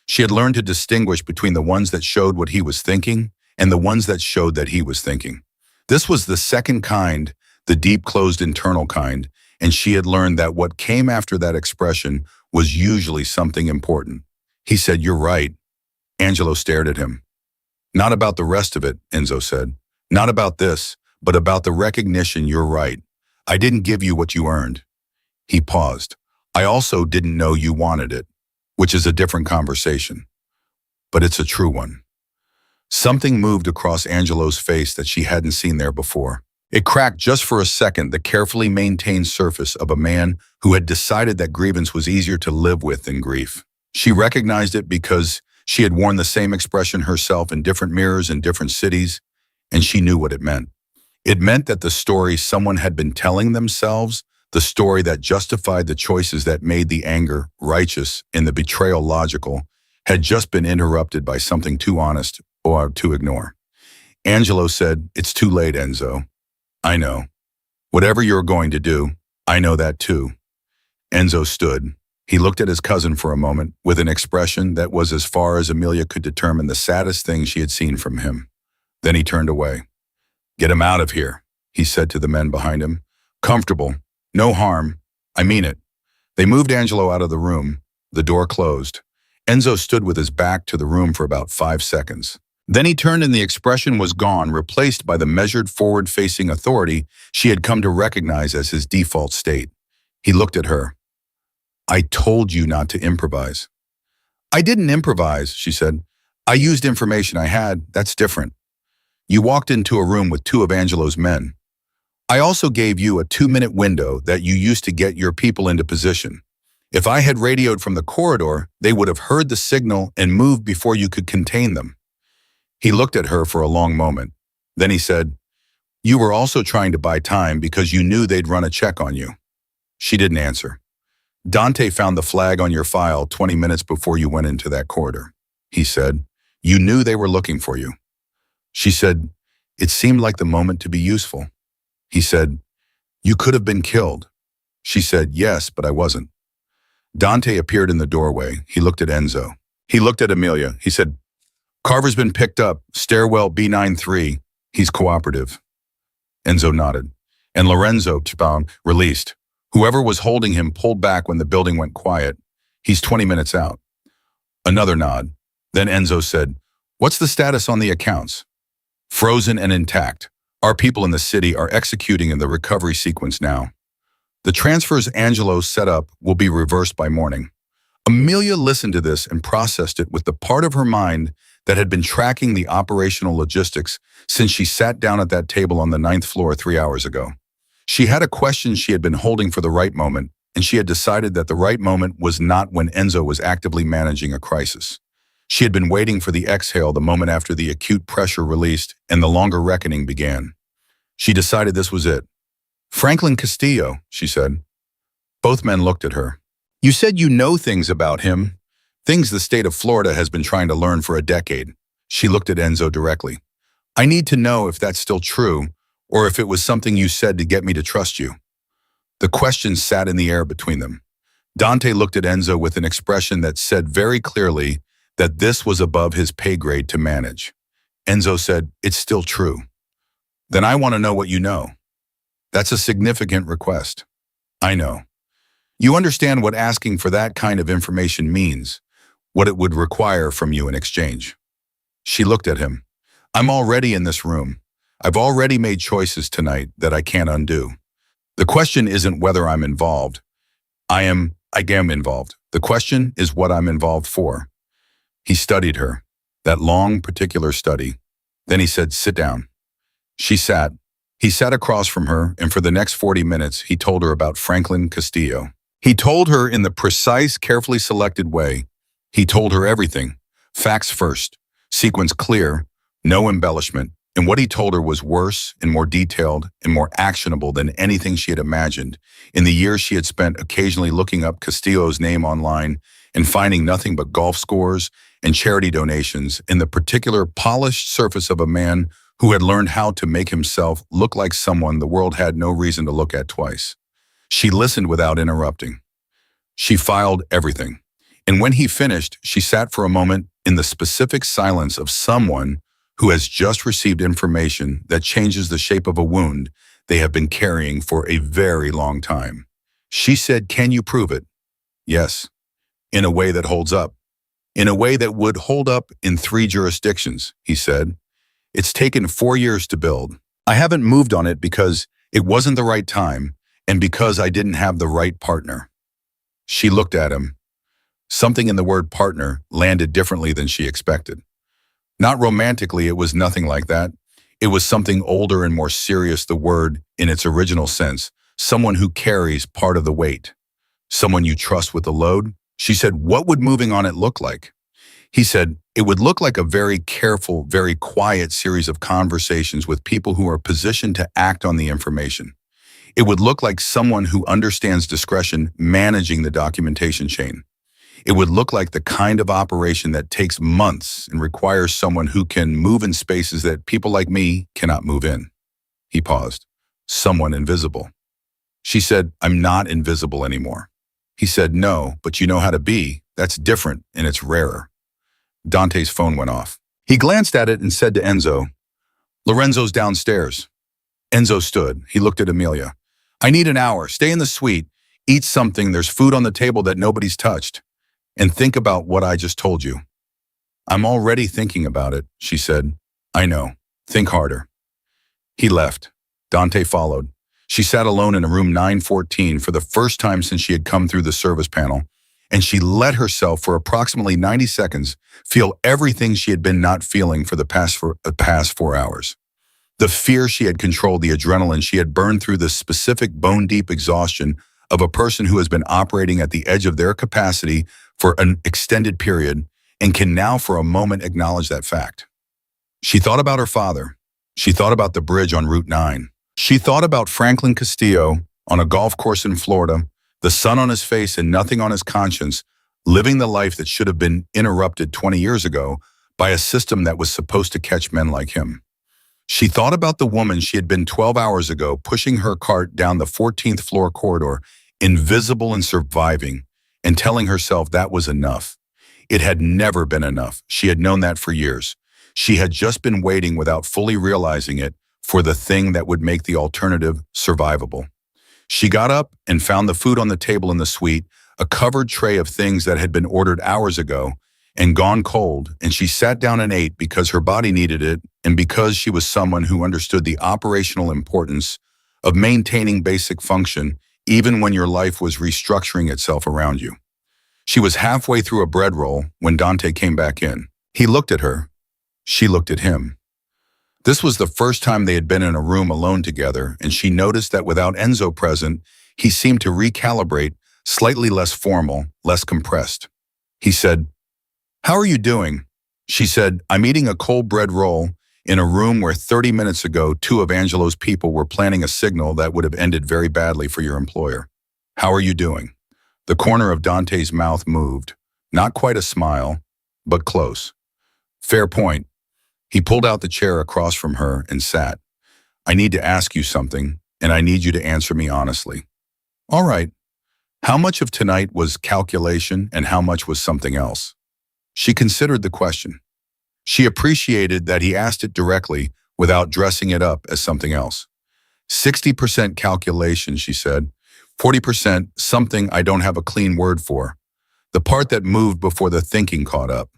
S1: She had learned to distinguish between the ones that showed what he was thinking and the ones that showed that he was thinking. This was the second kind, the deep, closed internal kind, and she had learned that what came after that expression was usually something important. He said, "You're right." Angelo stared at him. "Not about the rest of it," Enzo said. "Not about this, but about the recognition you're right. I didn't give you what you earned." He paused. "I also didn't know you wanted it, which is a different conversation. But it's a true one." Something moved across Angelo's face that she hadn't seen there before. It cracked just for a second, the carefully maintained surface of a man who had decided that grievance was easier to live with than grief. She recognized it because she had worn the same expression herself in different mirrors in different cities, and she knew what it meant. It meant that the story someone had been telling themselves, the story that justified the choices that made the anger righteous and the betrayal logical, had just been interrupted by something too honest or to ignore. Angelo said, "It's too late, Enzo. I know. Whatever you're going to do, I know that too." Enzo stood. He looked at his cousin for a moment with an expression that was, as far as Amelia could determine, the saddest thing she had seen from him. Then he turned away. "Get him out of here," he said to the men behind him. "Comfortable. No harm. I mean it." They moved Angelo out of the room. The door closed. Enzo stood with his back to the room for about 5 seconds. Then he turned and the expression was gone, replaced by the measured, forward-facing authority she had come to recognize as his default state. He looked at her. I told you not to improvise. I didn't improvise, she said. I used information I had. That's different. You walked into a room with two of Angelo's men. I also gave you a 2-minute window that you used to get your people into position. If I had radioed from the corridor, they would have heard the signal and moved before you could contain them. He looked at her for a long moment. Then he said, you were also trying to buy time because you knew they'd run a check on you. She didn't answer. Dante found the flag on your file 20 minutes before you went into that corridor. He said, you knew they were looking for you. She said, it seemed like the moment to be useful. He said, you could have been killed. She said, yes, but I wasn't. Dante appeared in the doorway. He looked at Enzo. He looked at Amelia. He said, Carver's been picked up, stairwell B93. He's cooperative. Enzo nodded. And Lorenzo, released. Whoever was holding him pulled back when the building went quiet. He's 20 minutes out. Another nod. Then Enzo said, what's the status on the accounts? Frozen and intact. Our people in the city are executing in the recovery sequence now. The transfers Angelo set up will be reversed by morning. Amelia listened to this and processed it with the part of her mind that had been tracking the operational logistics since she sat down at that table on the 9th floor 3 hours ago. She had a question she had been holding for the right moment, and she had decided that the right moment was not when Enzo was actively managing a crisis. She had been waiting for the exhale the moment after the acute pressure released and the longer reckoning began. She decided this was it. Franklin Castillo, she said. Both men looked at her. You said you know things about him, things the state of Florida has been trying to learn for a decade. She looked at Enzo directly. I need to know if that's still true, or if it was something you said to get me to trust you. The question sat in the air between them. Dante looked at Enzo with an expression that said very clearly that this was above his pay grade to manage. Enzo said, it's still true. Then I want to know what you know. That's a significant request. I know. You understand what asking for that kind of information means, what it would require from you in exchange. She looked at him. I'm already in this room. I've already made choices tonight that I can't undo. The question isn't whether I'm involved. I am involved. The question is what I'm involved for. He studied her, that long, particular study. Then he said, sit down. She sat. He sat across from her, and for the next 40 minutes, he told her about Franklin Castillo. He told her in the precise, carefully selected way. He told her everything. Facts first, sequence clear, no embellishment. And what he told her was worse and more detailed and more actionable than anything she had imagined in the years she had spent occasionally looking up Castillo's name online and finding nothing but golf scores and charity donations in the particular polished surface of a man who had learned how to make himself look like someone the world had no reason to look at twice. She listened without interrupting. She filed everything. And when he finished, she sat for a moment in the specific silence of someone who has just received information that changes the shape of a wound they have been carrying for a very long time. She said, can you prove it? Yes. In a way that holds up. In a way that would hold up in 3 jurisdictions, he said. It's taken 4 years to build. I haven't moved on it because it wasn't the right time and because I didn't have the right partner. She looked at him. Something in the word partner landed differently than she expected. Not romantically, it was nothing like that. It was something older and more serious, the word in its original sense, someone who carries part of the weight. Someone you trust with the load? She said, what would moving on it look like? He said, it would look like a very careful, very quiet series of conversations with people who are positioned to act on the information. It would look like someone who understands discretion managing the documentation chain. It would look like the kind of operation that takes months and requires someone who can move in spaces that people like me cannot move in. He paused. Someone invisible. She said, I'm not invisible anymore. He said, no, but you know how to be. That's different and it's rarer. Dante's phone went off. He glanced at it and said to Enzo, Lorenzo's downstairs. Enzo stood. He looked at Amelia. I need an hour. Stay in the suite. Eat something. There's food on the table that nobody's touched. And think about what I just told you. I'm already thinking about it, she said. I know. Think harder. He left. Dante followed. She sat alone in a room 914 for the first time since she had come through the service panel, and she let herself for approximately 90 seconds feel everything she had been not feeling for the past 4 hours. The fear she had controlled, the adrenaline she had burned through, the specific bone-deep exhaustion of a person who has been operating at the edge of their capacity for an extended period and can now for a moment acknowledge that fact. She thought about her father. She thought about the bridge on Route 9. She thought about Franklin Castillo on a golf course in Florida, the sun on his face and nothing on his conscience, living the life that should have been interrupted 20 years ago by a system that was supposed to catch men like him. She thought about the woman she had been 12 hours ago pushing her cart down the 14th floor corridor, invisible and surviving, and telling herself that was enough. It had never been enough. She had known that for years. She had just been waiting without fully realizing it for the thing that would make the alternative survivable. She got up and found the food on the table in the suite, a covered tray of things that had been ordered hours ago and gone cold, and she sat down and ate because her body needed it and because she was someone who understood the operational importance of maintaining basic function even when your life was restructuring itself around you. She was halfway through a bread roll when Dante came back in. He looked at her. She looked at him. This was the first time they had been in a room alone together, and she noticed that without Enzo present, he seemed to recalibrate, slightly less formal, less compressed. He said, "How are you doing?" She said, "I'm eating a cold bread roll in a room where 30 minutes ago 2 of Angelo's people were planning a signal that would have ended very badly for your employer. How are you doing?" The corner of Dante's mouth moved. Not quite a smile, but close. "Fair point." He pulled out the chair across from her and sat. "I need to ask you something, and I need you to answer me honestly." "All right. How much of tonight was calculation and how much was something else?" She considered the question. She appreciated that he asked it directly without dressing it up as something else. 60% calculation, she said. 40% something I don't have a clean word for. The part that moved before the thinking caught up.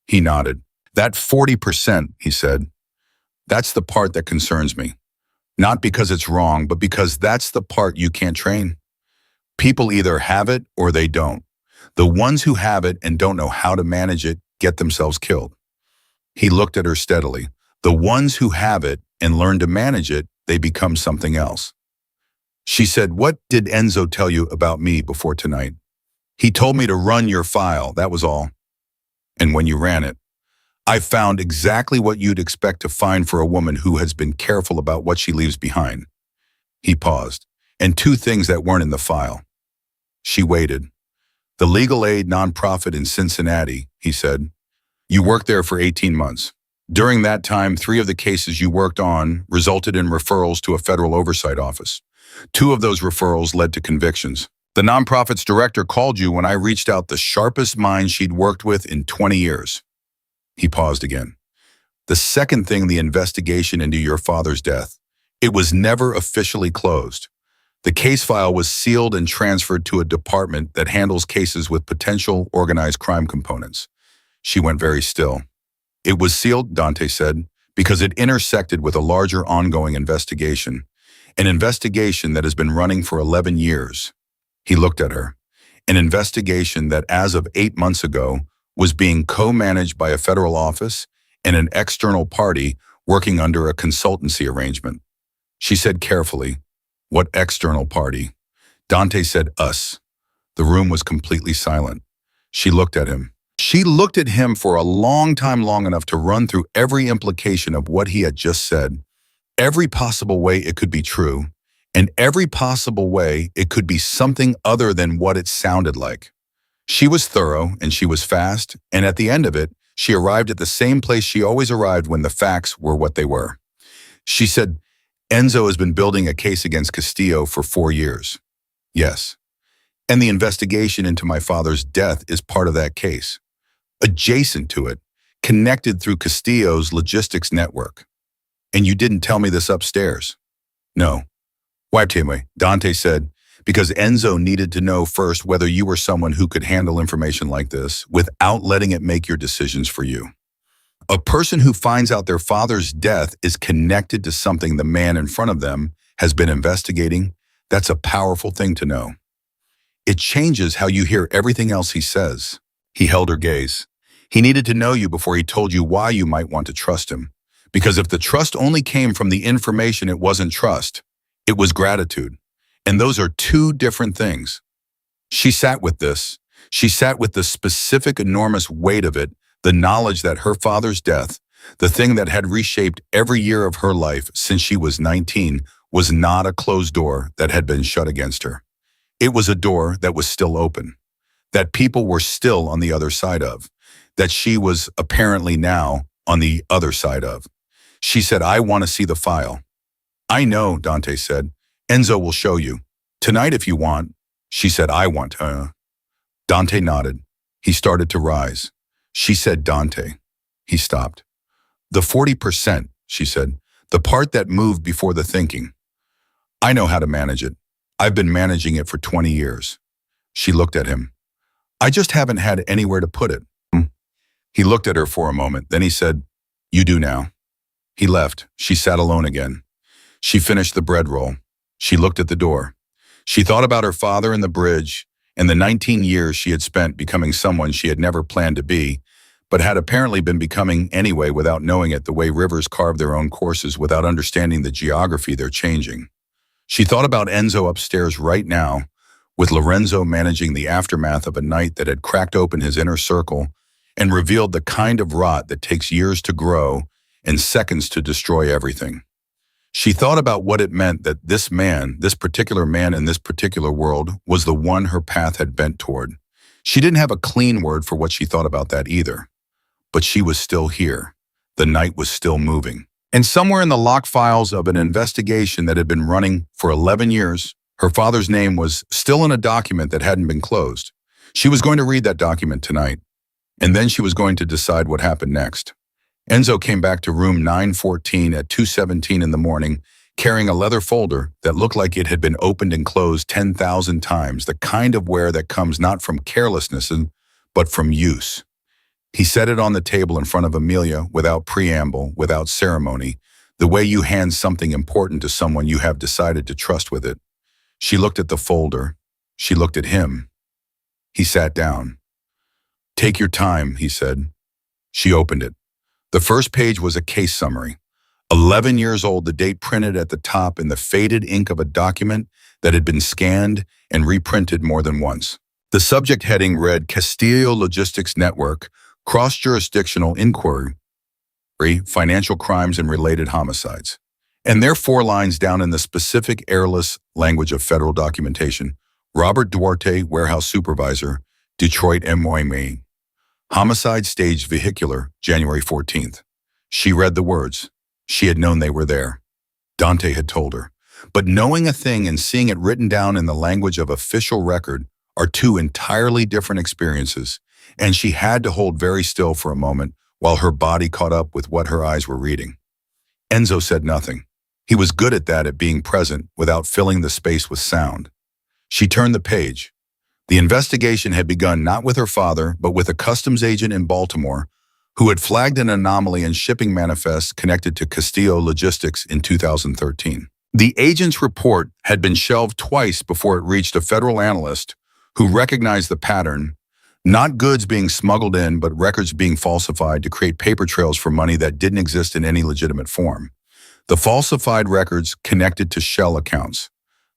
S1: He nodded. "That 40%, he said, that's the part that concerns me. Not because it's wrong, but because that's the part you can't train. People either have it or they don't. The ones who have it and don't know how to manage it get themselves killed." He looked at her steadily. The ones who have it and learn to manage it, they become something else. She said, "What did Enzo tell you about me before tonight?" "He told me to run your file, that was all. And when you ran it, I found exactly what you'd expect to find for a woman who has been careful about what she leaves behind." He paused. "And 2 things that weren't in the file." She waited. "The legal aid nonprofit in Cincinnati," he said. "You worked there for 18 months. During that time, 3 of the cases you worked on resulted in referrals to a federal oversight office. 2 of those referrals led to convictions. The nonprofit's director called you when I reached out the sharpest mind she'd worked with in 20 years. He paused again. "The second thing, the investigation into your father's death. It was never officially closed. The case file was sealed and transferred to a department that handles cases with potential organized crime components." She went very still. "It was sealed," Dante said, "because it intersected with a larger ongoing investigation, an investigation that has been running for 11 years. He looked at her. An investigation that, as of 8 months ago, was being co-managed by a federal office and an external party working under a consultancy arrangement. She said carefully, "What external party?" Dante said, "Us." The room was completely silent. She looked at him. She looked at him for a long time, long enough to run through every implication of what he had just said, every possible way it could be true, and every possible way it could be something other than what it sounded like. She was thorough and she was fast, and at the end of it, she arrived at the same place she always arrived when the facts were what they were. She said, "Enzo has been building a case against Castillo for 4 years. Yes. And the investigation into my father's death is part of that case. Adjacent to it, connected through Castillo's logistics network. And you didn't tell me this upstairs." "No." "Why, Timmy?" Dante said, "Because Enzo needed to know first whether you were someone who could handle information like this without letting it make your decisions for you. A person who finds out their father's death is connected to something the man in front of them has been investigating, that's a powerful thing to know. It changes how you hear everything else he says. He held her gaze. He needed to know you before he told you why you might want to trust him. Because if the trust only came from the information, it wasn't trust. It was gratitude. And those are two different things. She sat with this. She sat with the specific enormous weight of it, the knowledge that her father's death, the thing that had reshaped every year of her life since she was 19, was not a closed door that had been shut against her. It was a door that was still open, that people were still on the other side of, that she was apparently now on the other side of. She said, "I want to see the file." "I know," Dante said. "Enzo will show you. Tonight if you want." She said, "I want." Dante nodded. He started to rise. She said, "Dante." He stopped. "The 40%, she said, "the part that moved before the thinking. I know how to manage it. I've been managing it for 20 years. She looked at him. "I just haven't had anywhere to put it." He looked at her for a moment. Then he said, "You do now." He left. She sat alone again. She finished the bread roll. She looked at the door. She thought about her father and the bridge and the 19 years she had spent becoming someone she had never planned to be, but had apparently been becoming anyway without knowing it, the way rivers carve their own courses without understanding the geography they're changing. She thought about Enzo upstairs right now, with Lorenzo managing the aftermath of a night that had cracked open his inner circle and revealed the kind of rot that takes years to grow and seconds to destroy everything. She thought about what it meant that this man, this particular man in this particular world, was the one her path had bent toward. She didn't have a clean word for what she thought about that either. But she was still here. The night was still moving. And somewhere in the lock files of an investigation that had been running for 11 years, her father's name was still in a document that hadn't been closed. She was going to read that document tonight, and then she was going to decide what happened next. Enzo came back to room 914 at 2:17 in the morning, carrying a leather folder that looked like it had been opened and closed 10,000 times, the kind of wear that comes not from carelessness, but from use. He set it on the table in front of Amelia without preamble, without ceremony, the way you hand something important to someone you have decided to trust with it. She looked at the folder. She looked at him. He sat down. "Take your time," he said. She opened it. The first page was a case summary. 11 years old, the date printed at the top in the faded ink of a document that had been scanned and reprinted more than once. The subject heading read, "Castillo Logistics Network, Cross-Jurisdictional Inquiry, Financial Crimes and Related Homicides." And there 4 lines down in the specific airless language of federal documentation. "Robert Duarte, Warehouse Supervisor, Detroit, MYMA. Homicide staged vehicular, January 14th. She read the words. She had known they were there. Dante had told her. But knowing a thing and seeing it written down in the language of official record are two entirely different experiences, and she had to hold very still for a moment while her body caught up with what her eyes were reading. Enzo said nothing. He was good at that, at being present without filling the space with sound. She turned the page. The investigation had begun not with her father, but with a customs agent in Baltimore who had flagged an anomaly in shipping manifests connected to Castillo Logistics in 2013. The agent's report had been shelved twice before it reached a federal analyst who recognized the pattern, not goods being smuggled in, but records being falsified to create paper trails for money that didn't exist in any legitimate form. The falsified records connected to shell accounts.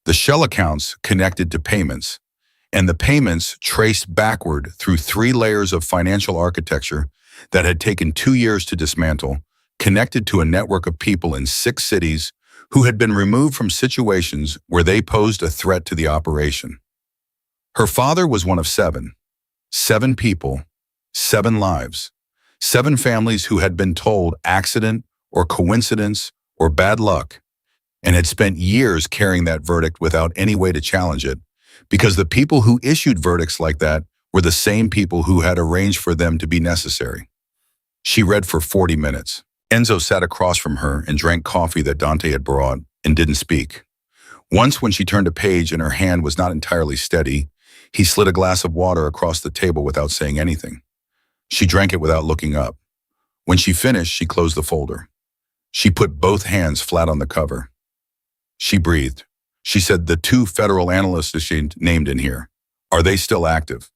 S1: The shell accounts connected to payments. And the payments traced backward through 3 layers of financial architecture that had taken 2 years to dismantle, connected to a network of people in 6 cities who had been removed from situations where they posed a threat to the operation. Her father was one of 7. 7 people, 7 lives, 7 families who had been told accident or coincidence or bad luck, and had spent years carrying that verdict without any way to challenge it, because the people who issued verdicts like that were the same people who had arranged for them to be necessary. She read for 40 minutes. Enzo sat across from her and drank coffee that Dante had brought and didn't speak. Once, when she turned a page and her hand was not entirely steady, he slid a glass of water across the table without saying anything. She drank it without looking up. When she finished, she closed the folder. She put both hands flat on the cover. She breathed. She said, the two federal analysts she named in here, are they still active?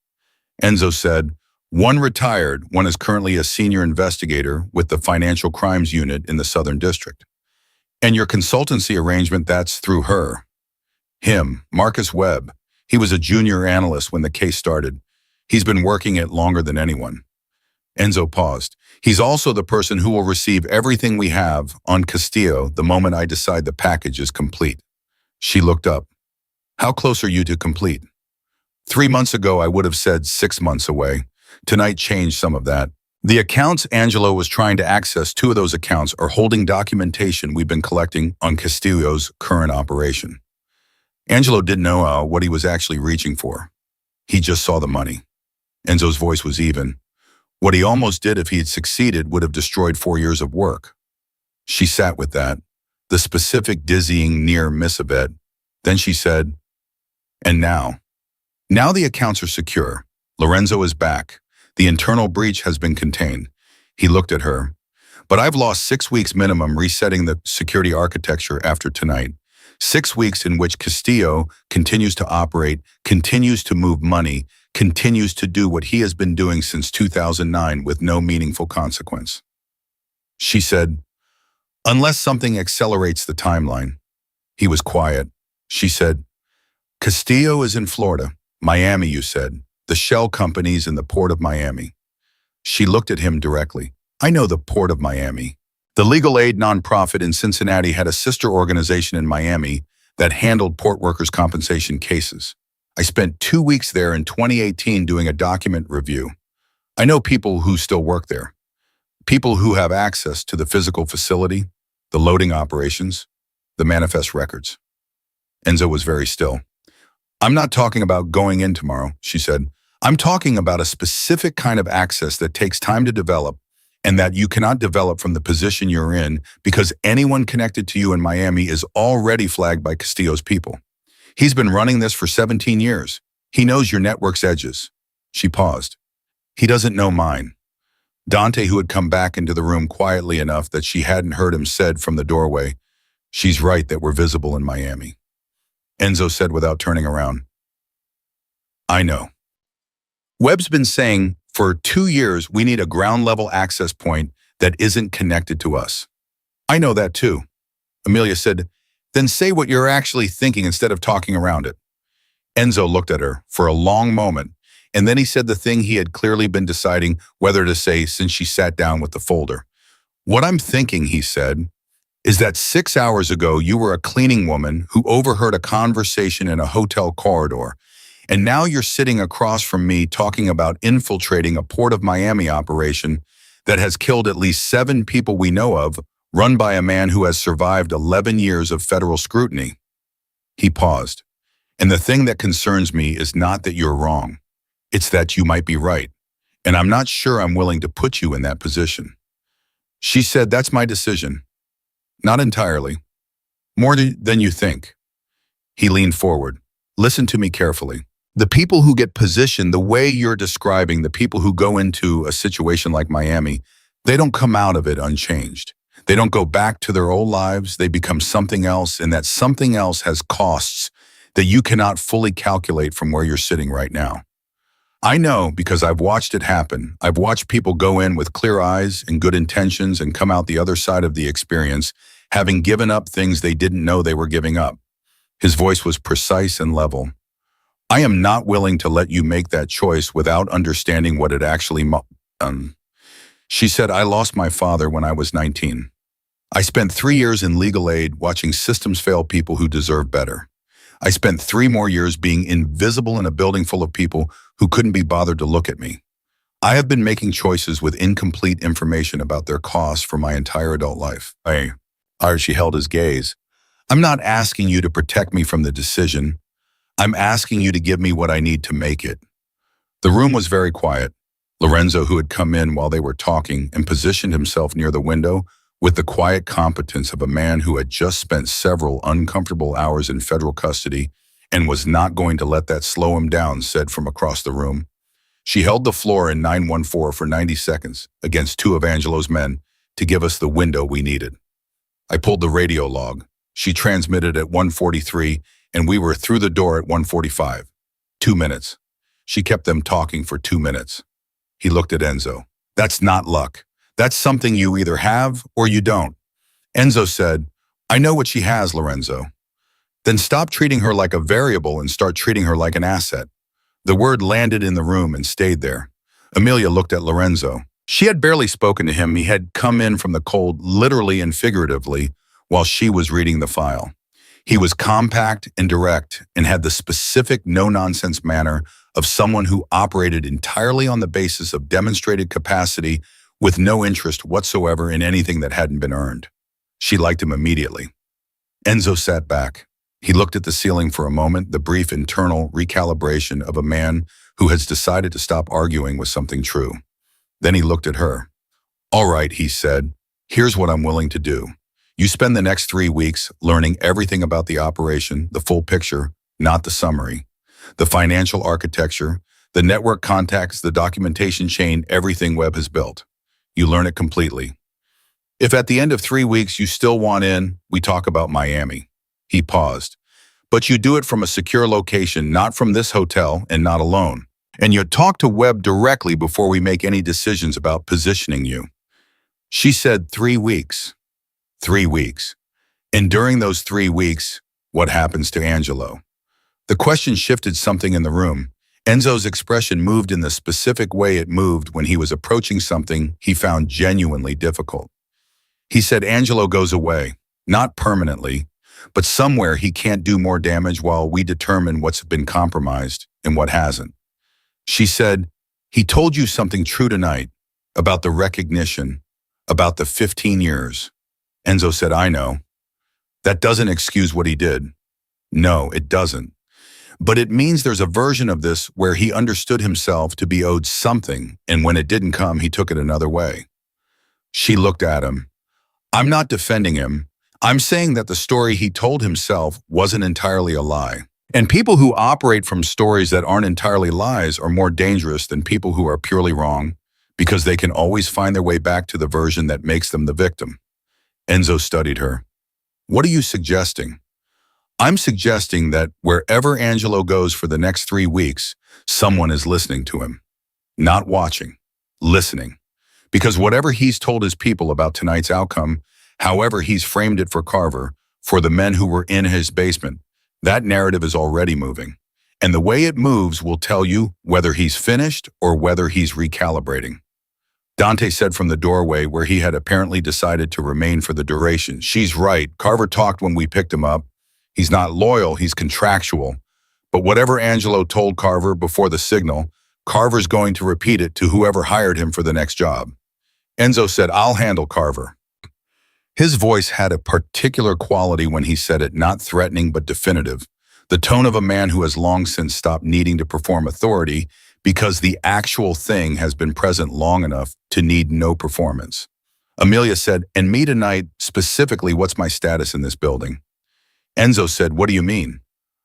S1: Enzo said, one retired, one is currently a senior investigator with the Financial Crimes Unit in the Southern District. And your consultancy arrangement, that's through her. Him, Marcus Webb. He was a junior analyst when the case started. He's been working it longer than anyone. Enzo paused. He's also the person who will receive everything we have on Castillo the moment I decide the package is complete. She looked up. How close are you to complete? 3 months ago, I would have said 6 months away. Tonight changed some of that. The accounts Angelo was trying to access, 2 of those accounts are holding documentation we've been collecting on Castillo's current operation. Angelo didn't know what he was actually reaching for. He just saw the money. Enzo's voice was even. What he almost did if he had succeeded would have destroyed 4 years of work. She sat with that, the specific dizzying near miss of it. Then she said, and now? Now the accounts are secure. Lorenzo is back. The internal breach has been contained. He looked at her. But I've lost 6 weeks minimum resetting the security architecture after tonight. 6 weeks in which Castillo continues to operate, continues to move money, continues to do what he has been doing since 2009 with no meaningful consequence. She said, unless something accelerates the timeline. He was quiet. She said, Castillo is in Florida. Miami, you said. The shell companies in the port of Miami. She looked at him directly. I know the port of Miami. The legal aid nonprofit in Cincinnati had a sister organization in Miami that handled port workers' compensation cases. I spent 2 weeks there in 2018 doing a document review. I know people who still work there. People who have access to the physical facility, the loading operations, the manifest records. Enzo was very still. I'm not talking about going in tomorrow, she said. I'm talking about a specific kind of access that takes time to develop and that you cannot develop from the position you're in because anyone connected to you in Miami is already flagged by Castillo's people. He's been running this for 17 years. He knows your network's edges. She paused. He doesn't know mine. Dante, who had come back into the room quietly enough that she hadn't heard him, said from the doorway, she's right that we're visible in Miami. Enzo said without turning around, I know. Webb's been saying for 2 years we need a ground-level access point that isn't connected to us. I know that too. Amelia said, then say what you're actually thinking instead of talking around it. Enzo looked at her for a long moment, and then he said the thing he had clearly been deciding whether to say since she sat down with the folder. What I'm thinking, he said, is that 6 hours ago you were a cleaning woman who overheard a conversation in a hotel corridor, and now you're sitting across from me talking about infiltrating a Port of Miami operation that has killed at least 7 people we know of, run by a man who has survived 11 years of federal scrutiny. He paused. And the thing that concerns me is not that you're wrong. It's that you might be right, and I'm not sure I'm willing to put you in that position. She said, that's my decision. Not entirely. More than you think. He leaned forward. Listen to me carefully. The people who get positioned the way you're describing, the people who go into a situation like Miami, they don't come out of it unchanged. They don't go back to their old lives. They become something else, and that something else has costs that you cannot fully calculate from where you're sitting right now. I know because I've watched it happen. I've watched people go in with clear eyes and good intentions and come out the other side of the experience, having given up things they didn't know they were giving up. His voice was precise and level. I am not willing to let you make that choice without understanding what it actually She said, I lost my father when I was 19. I spent 3 years in legal aid watching systems fail people who deserve better. I spent 3 more years being invisible in a building full of people who couldn't be bothered to look at me. I have been making choices with incomplete information about their costs for my entire adult life. She held his gaze. I'm not asking you to protect me from the decision. I'm asking you to give me what I need to make it. The room was very quiet. Lorenzo, who had come in while they were talking and positioned himself near the window with the quiet competence of a man who had just spent several uncomfortable hours in federal custody and was not going to let that slow him down, said from across the room. She held the floor in 914 for 90 seconds against 2 of Angelo's men to give us the window we needed. I pulled the radio log. She transmitted at 1:43, and we were through the door at 1:45. 2 minutes. She kept them talking for 2 minutes. He looked at Enzo. That's not luck. That's something you either have or you don't. Enzo said, I know what she has, Lorenzo. Then stop treating her like a variable and start treating her like an asset. The word landed in the room and stayed there. Amelia looked at Lorenzo. She had barely spoken to him. He had come in from the cold, literally and figuratively, while she was reading the file. He was compact and direct and had the specific no-nonsense manner of someone who operated entirely on the basis of demonstrated capacity with no interest whatsoever in anything that hadn't been earned. She liked him immediately. Enzo sat back. He looked at the ceiling for a moment, the brief internal recalibration of a man who has decided to stop arguing with something true. Then he looked at her. All right, he said, here's what I'm willing to do. You spend the next 3 weeks learning everything about the operation, the full picture, not the summary, the financial architecture, the network contacts, the documentation chain, everything Webb has built. You learn it completely. If at the end of 3 weeks you still want in, we talk about Miami. He paused. But you do it from a secure location, not from this hotel and not alone. And you talk to Webb directly before we make any decisions about positioning you. She said 3 weeks. 3 weeks. And during those 3 weeks, what happens to Angelo? The question shifted something in the room. Enzo's expression moved in the specific way it moved when he was approaching something he found genuinely difficult. He said Angelo goes away, not permanently, but somewhere he can't do more damage while we determine what's been compromised and what hasn't. She said, he told you something true tonight about the recognition, about the 15 years. Enzo said, I know. That doesn't excuse what he did. No, it doesn't. But it means there's a version of this where he understood himself to be owed something, and when it didn't come, he took it another way. She looked at him. I'm not defending him. I'm saying that the story he told himself wasn't entirely a lie. And people who operate from stories that aren't entirely lies are more dangerous than people who are purely wrong, because they can always find their way back to the version that makes them the victim. Enzo studied her. What are you suggesting? I'm suggesting that wherever Angelo goes for the next 3 weeks, someone is listening to him. Not watching, listening. Because whatever he's told his people about tonight's outcome, however he's framed it for Carver, for the men who were in his basement, that narrative is already moving. And the way it moves will tell you whether he's finished or whether he's recalibrating. Dante said from the doorway where he had apparently decided to remain for the duration, she's right, Carver talked when we picked him up. He's not loyal, he's contractual. But whatever Angelo told Carver before the signal, Carver's going to repeat it to whoever hired him for the next job. Enzo said, I'll handle Carver. His voice had a particular quality when he said it, not threatening but definitive, the tone of a man who has long since stopped needing to perform authority because the actual thing has been present long enough to need no performance. Amelia said, and me tonight, specifically, what's my status in this building? Enzo said, what do you mean?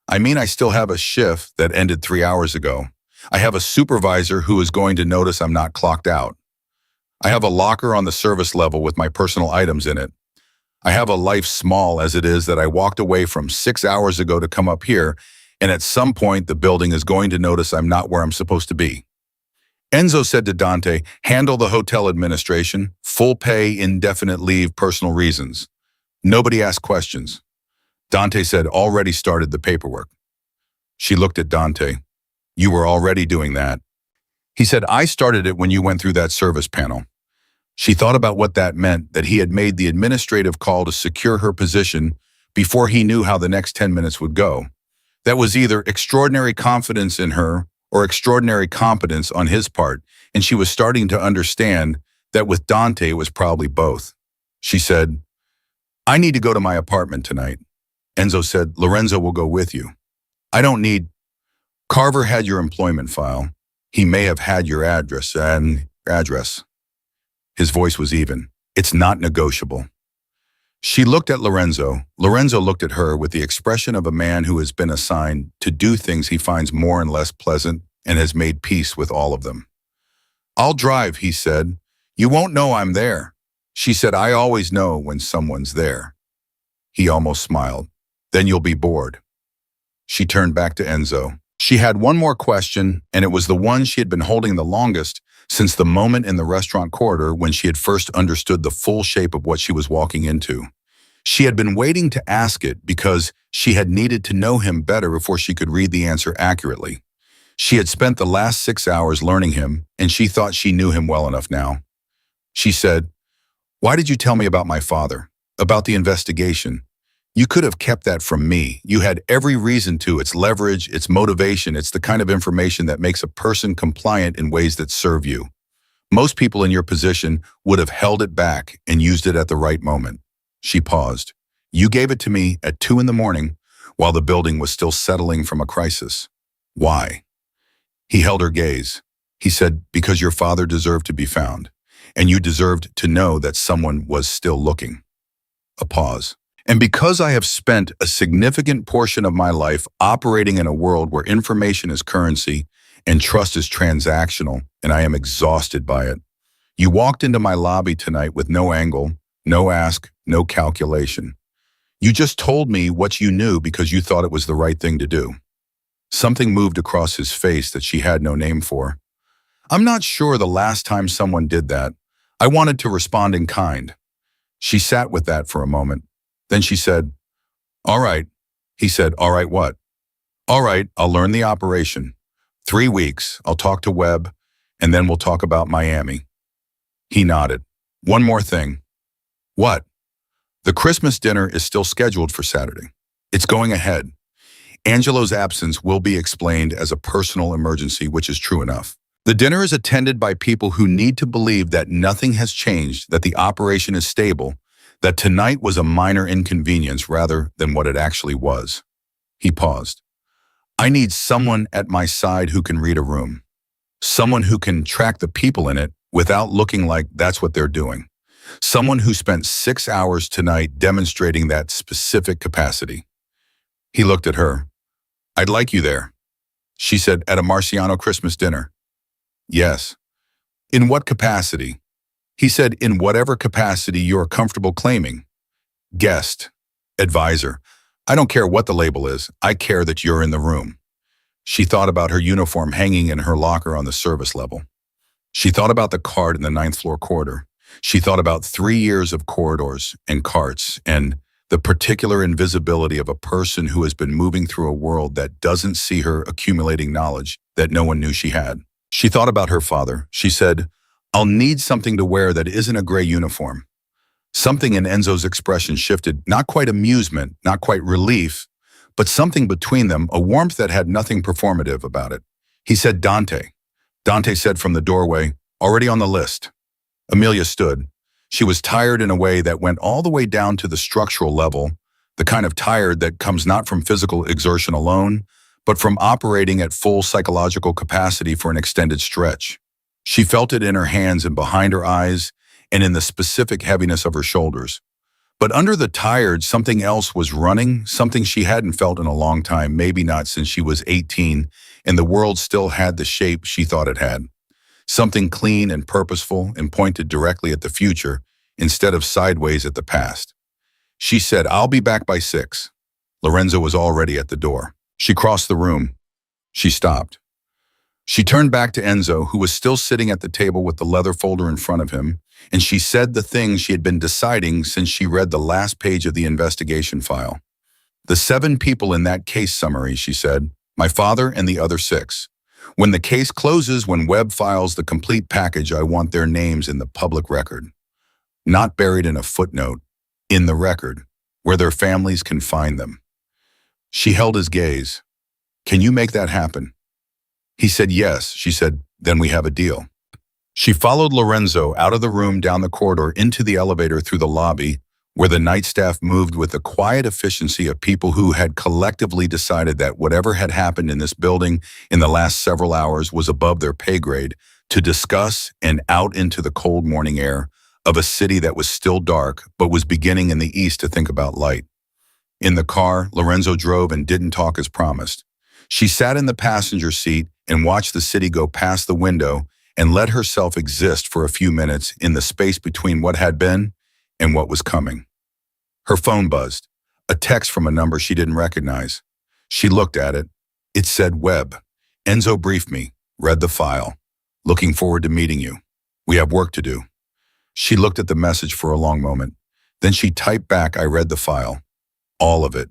S1: I mean, I still have a shift that ended 3 hours ago. I have a supervisor who is going to notice I'm not clocked out. I have a locker on the service level with my personal items in it. I have a life small as it is that I walked away from 6 hours ago to come up here, and at some point the building is going to notice I'm not where I'm supposed to be. Enzo said to Dante, handle the hotel administration, full pay, indefinite leave, personal reasons. Nobody asked questions. Dante said, already started the paperwork. She looked at Dante. You were already doing that. He said, I started it when you went through that service panel. She thought about what that meant, that he had made the administrative call to secure her position before he knew how the next 10 minutes would go. That was either extraordinary confidence in her or extraordinary competence on his part, and she was starting to understand that with Dante it was probably both. She said, I need to go to my apartment tonight. Enzo said, Lorenzo will go with you. I don't need. Carver had your employment file. He may have had your address. His voice was even. It's not negotiable. She looked at Lorenzo. Lorenzo looked at her with the expression of a man who has been assigned to do things he finds more and less pleasant and has made peace with all of them. I'll drive, he said. You won't know I'm there. She said, I always know when someone's there. He almost smiled. Then you'll be bored. She turned back to Enzo. She had one more question, and it was the one she had been holding the longest since the moment in the restaurant corridor when she had first understood the full shape of what she was walking into. She had been waiting to ask it because she had needed to know him better before she could read the answer accurately. She had spent the last 6 hours learning him, and she thought she knew him well enough now. She said, "Why did you tell me about my father? About the investigation? You could have kept that from me. You had every reason to. It's leverage, it's motivation, it's the kind of information that makes a person compliant in ways that serve you. Most people in your position would have held it back and used it at the right moment." She paused. "You gave it to me at 2 in the morning while the building was still settling from a crisis. Why?" He held her gaze. He said, "Because your father deserved to be found, and you deserved to know that someone was still looking." A pause. "And because I have spent a significant portion of my life operating in a world where information is currency and trust is transactional, and I am exhausted by it. You walked into my lobby tonight with no angle, no ask, no calculation. You just told me what you knew because you thought it was the right thing to do." Something moved across his face that she had no name for. "I'm not sure the last time someone did that. I wanted to respond in kind." She sat with that for a moment. Then she said, "All right." He said, "All right what?" "All right, I'll learn the operation. 3 weeks, I'll talk to Webb, and then we'll talk about Miami." He nodded. "One more thing." "What?" "The Christmas dinner is still scheduled for Saturday. It's going ahead. Angelo's absence will be explained as a personal emergency, which is true enough. The dinner is attended by people who need to believe that nothing has changed, that the operation is stable, that tonight was a minor inconvenience rather than what it actually was." He paused. "I need someone at my side who can read a room. Someone who can track the people in it without looking like that's what they're doing. Someone who spent 6 hours tonight demonstrating that specific capacity." He looked at her. "I'd like you there." She said, "At a Marciano Christmas dinner." "Yes." "In what capacity?" He said, "In whatever capacity you're comfortable claiming. Guest, advisor. I don't care what the label is. I care that you're in the room." She thought about her uniform hanging in her locker on the service level. She thought about the cart in the 9th floor corridor. She thought about 3 years of corridors and carts and the particular invisibility of a person who has been moving through a world that doesn't see her accumulating knowledge that no one knew she had. She thought about her father. She said, "I'll need something to wear that isn't a gray uniform." Something in Enzo's expression shifted, not quite amusement, not quite relief, but something between them, a warmth that had nothing performative about it. He said, "Dante." Dante said from the doorway, "Already on the list." Amelia stood. She was tired in a way that went all the way down to the structural level, the kind of tired that comes not from physical exertion alone, but from operating at full psychological capacity for an extended stretch. She felt it in her hands and behind her eyes and in the specific heaviness of her shoulders. But under the tired, something else was running, something she hadn't felt in a long time, maybe not since she was 18, and the world still had the shape she thought it had. Something clean and purposeful and pointed directly at the future instead of sideways at the past. She said, "I'll be back by 6. Lorenzo was already at the door. She crossed the room. She stopped. She turned back to Enzo, who was still sitting at the table with the leather folder in front of him, and she said the things she had been deciding since she read the last page of the investigation file. "The 7 people in that case summary," she said, "my father and the other 6. When the case closes, when Webb files the complete package, I want their names in the public record. Not buried in a footnote, in the record, where their families can find them." She held his gaze. "Can you make that happen?" He said yes. She said, "Then we have a deal." She followed Lorenzo out of the room, down the corridor, into the elevator, through the lobby, where the night staff moved with the quiet efficiency of people who had collectively decided that whatever had happened in this building in the last several hours was above their pay grade, to discuss, and out into the cold morning air of a city that was still dark but was beginning in the east to think about light. In the car, Lorenzo drove and didn't talk as promised. She sat in the passenger seat and watched the city go past the window and let herself exist for a few minutes in the space between what had been and what was coming. Her phone buzzed. A text from a number she didn't recognize. She looked at it. It said Webb. Enzo briefed me, read the file. Looking forward to meeting you. We have work to do. She looked at the message for a long moment. Then she typed back, I read the file. All of it.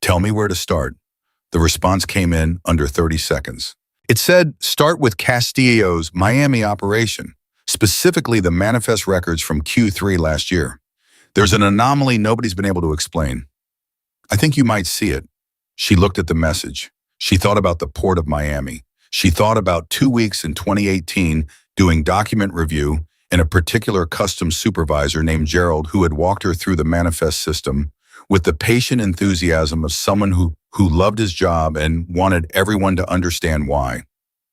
S1: Tell me where to start. The response came in under 30 seconds. It said, start with Castillo's Miami operation, specifically the manifest records from Q3 last year. There's an anomaly nobody's been able to explain. I think you might see it. She looked at the message. She thought about the port of Miami. She thought about 2 weeks in 2018 doing document review and a particular customs supervisor named Gerald who had walked her through the manifest system with the patient enthusiasm of someone who loved his job and wanted everyone to understand why.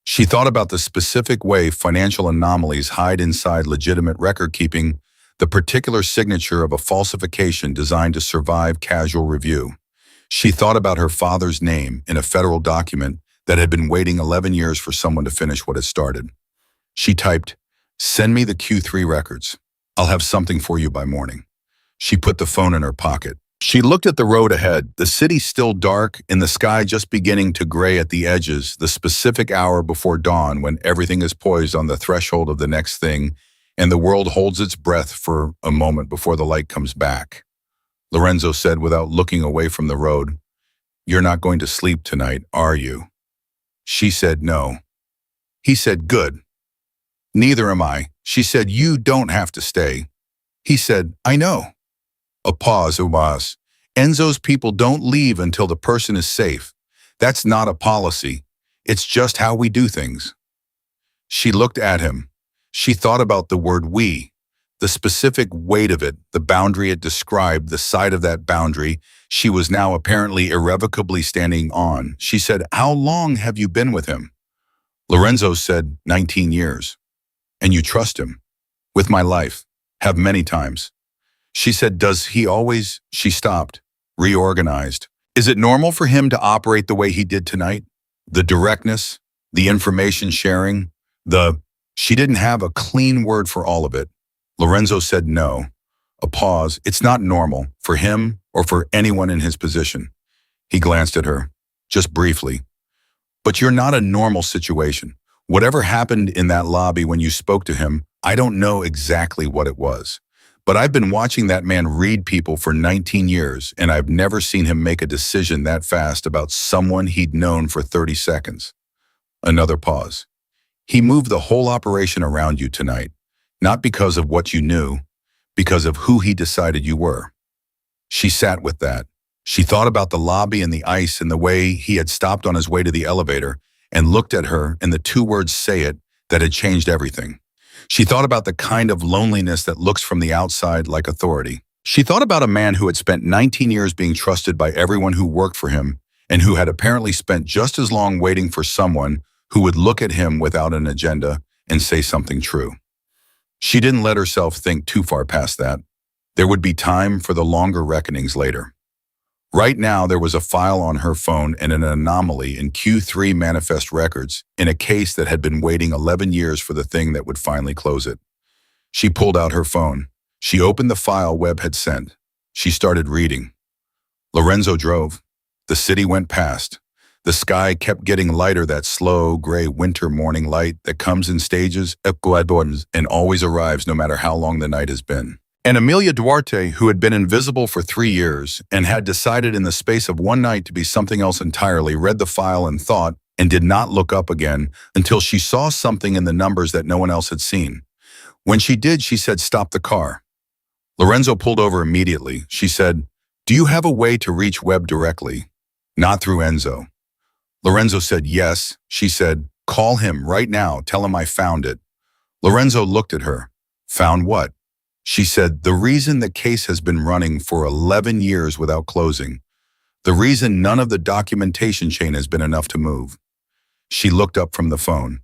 S1: She thought about the specific way financial anomalies hide inside legitimate record-keeping, the particular signature of a falsification designed to survive casual review. She thought about her father's name in a federal document that had been waiting 11 years for someone to finish what had started. She typed, send me the Q3 records. I'll have something for you by morning. She put the phone in her pocket. She looked at the road ahead, the city still dark and the sky just beginning to gray at the edges, the specific hour before dawn when everything is poised on the threshold of the next thing and the world holds its breath for a moment before the light comes back. Lorenzo said without looking away from the road, you're not going to sleep tonight, are you? She said no. He said, good. Neither am I. She said, you don't have to stay. He said, I know. A pause, Enzo's people don't leave until the person is safe. That's not a policy. It's just how we do things. She looked at him. She thought about the word we, the specific weight of it, the boundary it described, the side of that boundary she was now apparently irrevocably standing on. She said, how long have you been with him? Lorenzo said, 19 years. And you trust him? With my life. Have many times. She said, does he always? She stopped, reorganized. Is it normal for him to operate the way he did tonight? The directness, the information sharing, she didn't have a clean word for all of it. Lorenzo said no. A pause. It's not normal for him or for anyone in his position. He glanced at her, just briefly. But you're not a normal situation. Whatever happened in that lobby when you spoke to him, I don't know exactly what it was. But I've been watching that man read people for 19 years, and I've never seen him make a decision that fast about someone he'd known for 30 seconds. Another pause. He moved the whole operation around you tonight, not because of what you knew, because of who he decided you were. She sat with that. She thought about the lobby and the ice and the way he had stopped on his way to the elevator and looked at her and the 2 words say it that had changed everything. She thought about the kind of loneliness that looks from the outside like authority. She thought about a man who had spent 19 years being trusted by everyone who worked for him and who had apparently spent just as long waiting for someone who would look at him without an agenda and say something true. She didn't let herself think too far past that. There would be time for the longer reckonings later. Right now, there was a file on her phone and an anomaly in Q3 manifest records in a case that had been waiting 11 years for the thing that would finally close it. She pulled out her phone. She opened the file Webb had sent. She started reading. Lorenzo drove. The city went past. The sky kept getting lighter, that slow, gray winter morning light that comes in stages and always arrives no matter how long the night has been. And Amelia Duarte, who had been invisible for 3 years and had decided in the space of one night to be something else entirely, read the file and thought and did not look up again until she saw something in the numbers that no one else had seen. When she did, she said, stop the car. Lorenzo pulled over immediately. She said, do you have a way to reach Webb directly? Not through Enzo. Lorenzo said, yes. She said, call him right now. Tell him I found it. Lorenzo looked at her. Found what? She said, the reason the case has been running for 11 years without closing. The reason none of the documentation chain has been enough to move. She looked up from the phone.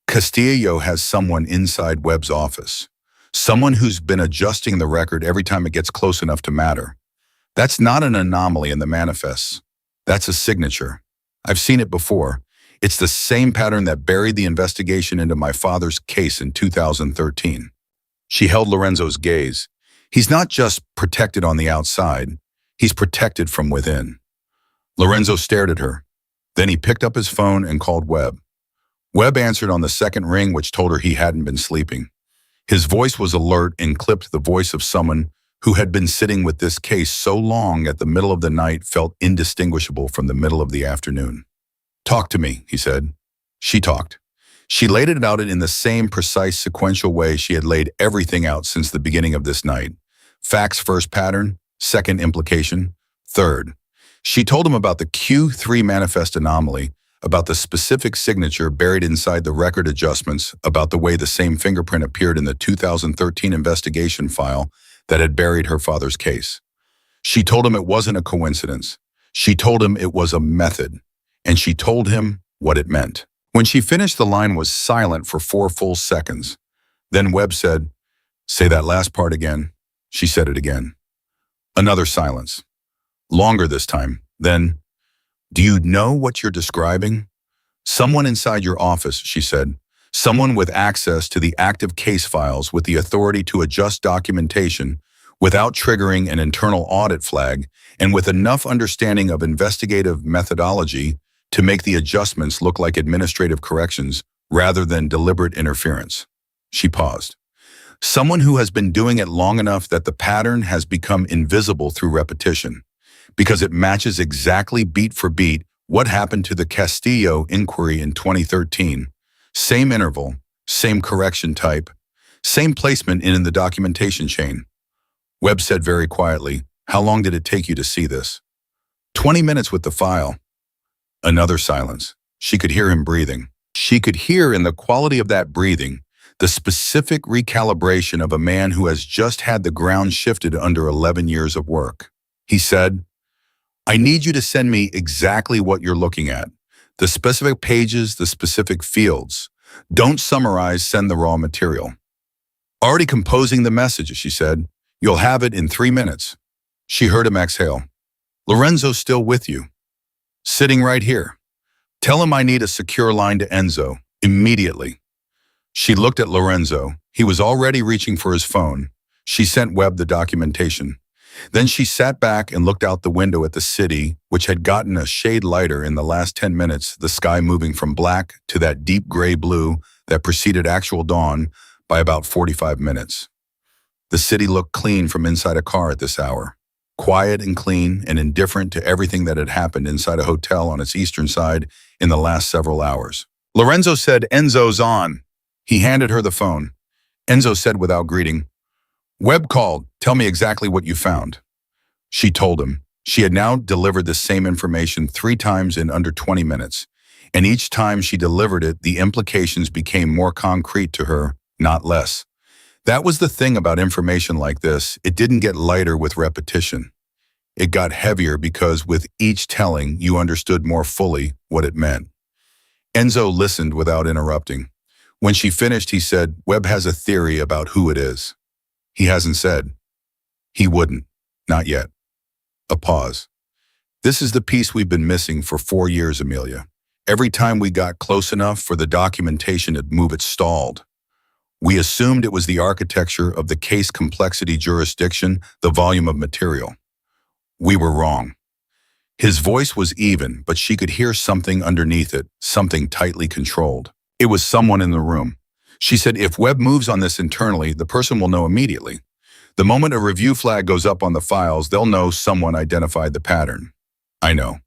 S1: Castillo has someone inside Webb's office. Someone who's been adjusting the record every time it gets close enough to matter. That's not an anomaly in the manifests. That's a signature. I've seen it before. It's the same pattern that buried the investigation into my father's case in 2013. She held Lorenzo's gaze. He's not just protected on the outside. He's protected from within. Lorenzo stared at her. Then he picked up his phone and called Webb. Webb answered on the second ring, which told her he hadn't been sleeping. His voice was alert and clipped the voice of someone who had been sitting with this case so long that the middle of the night felt indistinguishable from the middle of the afternoon. "Talk to me," he said. She talked. She laid it out in the same precise sequential way she had laid everything out since the beginning of this night. Facts first pattern, second implication, third. She told him about the Q3 manifest anomaly, about the specific signature buried inside the record adjustments, about the way the same fingerprint appeared in the 2013 investigation file that had buried her father's case. She told him it wasn't a coincidence. She told him it was a method, and she told him what it meant. When she finished, the line was silent for 4 full seconds. Then Webb said, "Say that last part again." She said it again. Another silence. Longer this time. Then, "Do you know what you're describing?" "Someone inside your office," she said. "Someone with access to the active case files, with the authority to adjust documentation without triggering an internal audit flag, and with enough understanding of investigative methodology to make the adjustments look like administrative corrections rather than deliberate interference." She paused. "Someone who has been doing it long enough that the pattern has become invisible through repetition, because it matches exactly beat for beat what happened to the Castillo inquiry in 2013. Same interval, same correction type, same placement in the documentation chain." Webb said very quietly, "How long did it take you to see this?" 20 minutes with the file." Another silence. She could hear him breathing. She could hear in the quality of that breathing the specific recalibration of a man who has just had the ground shifted under 11 years of work. He said, "I need you to send me exactly what you're looking at. The specific pages, the specific fields. Don't summarize, send the raw material." "Already composing the message," she said. "You'll have it in 3 minutes." She heard him exhale. "Lorenzo's still with you." "Sitting right here." "Tell him I need a secure line to Enzo, immediately." She looked at Lorenzo. He was already reaching for his phone. She sent Webb the documentation. Then she sat back and looked out the window at the city, which had gotten a shade lighter in the last 10 minutes, the sky moving from black to that deep gray blue that preceded actual dawn by about 45 minutes. The city looked clean from inside a car at this hour. Quiet and clean and indifferent to everything that had happened inside a hotel on its eastern side in the last several hours. Lorenzo said, "Enzo's on." He handed her the phone. Enzo said without greeting, "Webb called. Tell me exactly what you found." She told him. She had now delivered the same information 3 times in under 20 minutes, and each time she delivered it, the implications became more concrete to her, not less. That was the thing about information like this. It didn't get lighter with repetition. It got heavier because with each telling, you understood more fully what it meant. Enzo listened without interrupting. When she finished, he said, "Webb has a theory about who it is." "He hasn't said." "He wouldn't. Not yet." A pause. "This is the piece we've been missing for 4 years, Amelia. Every time we got close enough for the documentation to move, it stalled. We assumed it was the architecture of the case complexity jurisdiction, the volume of material. We were wrong." His voice was even, but she could hear something underneath it, something tightly controlled. It was someone in the room. She said, "If Webb moves on this internally, the person will know immediately. The moment a review flag goes up on the files, they'll know someone identified the pattern." "I know."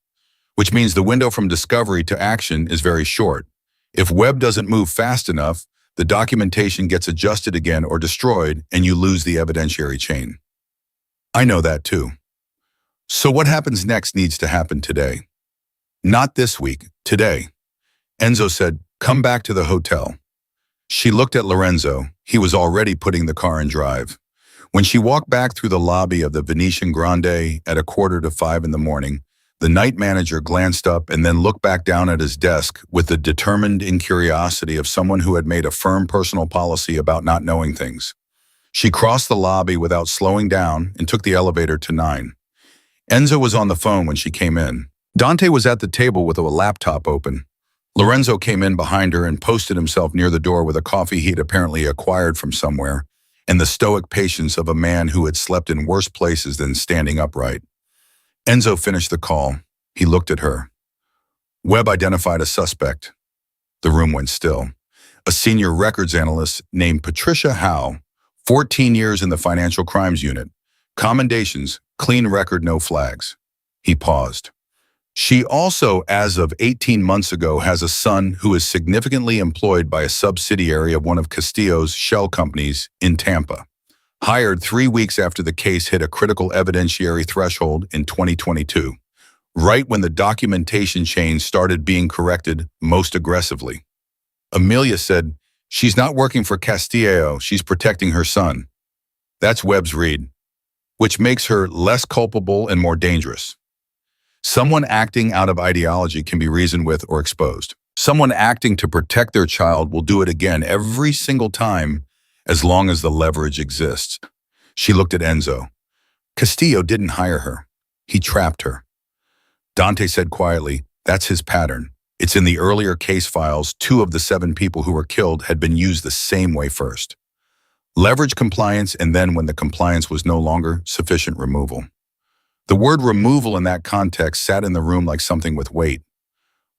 S1: "Which means the window from discovery to action is very short. If Webb doesn't move fast enough, the documentation gets adjusted again or destroyed, and you lose the evidentiary chain." "I know that too." "So what happens next needs to happen today." "Not this week, today." Enzo said, "Come back to the hotel." She looked at Lorenzo. He was already putting the car in drive. When she walked back through the lobby of the Venetian Grande at 4:45 in the morning, the night manager glanced up and then looked back down at his desk with the determined incuriosity of someone who had made a firm personal policy about not knowing things. She crossed the lobby without slowing down and took the elevator to 9. Enzo was on the phone when she came in. Dante was at the table with a laptop open. Lorenzo came in behind her and posted himself near the door with a coffee he'd apparently acquired from somewhere, and the stoic patience of a man who had slept in worse places than standing upright. Enzo finished the call. He looked at her. Webb identified a suspect. The room went still. A senior records analyst named Patricia Howe, 14 years in the financial crimes unit. Commendations, clean record, no flags. He paused. She also, as of 18 months ago, has a son who is significantly employed by a subsidiary of one of Castillo's shell companies in Tampa. Hired 3 weeks after the case hit a critical evidentiary threshold in 2022, right when the documentation chain started being corrected most aggressively. Amelia said, "She's not working for Castillo, she's protecting her son." That's Webb's read, which makes her less culpable and more dangerous. Someone acting out of ideology can be reasoned with or exposed. Someone acting to protect their child will do it again every single time as long as the leverage exists. She looked at Enzo. Castillo didn't hire her. He trapped her. Dante said quietly, "That's his pattern. It's in the earlier case files. 2 of the 7 people who were killed had been used the same way first. Leverage compliance, and then when the compliance was no longer sufficient, removal." The word removal in that context sat in the room like something with weight.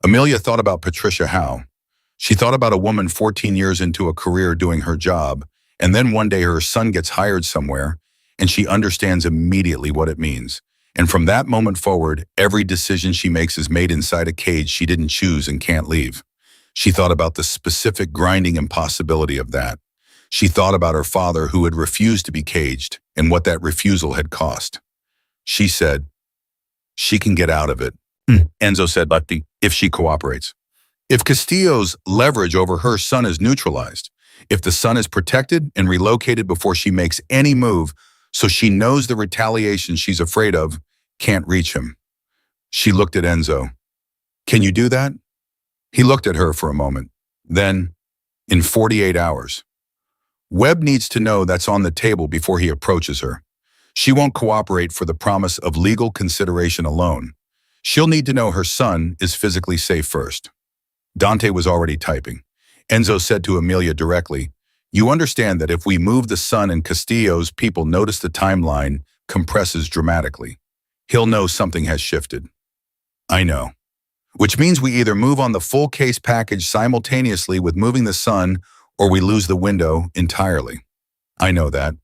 S1: Amelia thought about Patricia Howe. She thought about a woman 14 years into a career doing her job, and then one day her son gets hired somewhere, and she understands immediately what it means. And from that moment forward, every decision she makes is made inside a cage she didn't choose and can't leave. She thought about the specific grinding impossibility of that. She thought about her father who had refused to be caged and what that refusal had cost. She said, "She can get out of it." Enzo said, "But if she cooperates. If Castillo's leverage over her son is neutralized, if the son is protected and relocated before she makes any move, so she knows the retaliation she's afraid of can't reach him." She looked at Enzo. "Can you do that?" He looked at her for a moment. Then, in 48 hours. Webb needs to know that's on the table before he approaches her. She won't cooperate for the promise of legal consideration alone. She'll need to know her son is physically safe first. Dante was already typing. Enzo said to Amelia directly, "You understand that if we move the son and Castillo's people notice the timeline compresses dramatically. He'll know something has shifted." "I know. Which means we either move on the full case package simultaneously with moving the son, or we lose the window entirely." "I know that.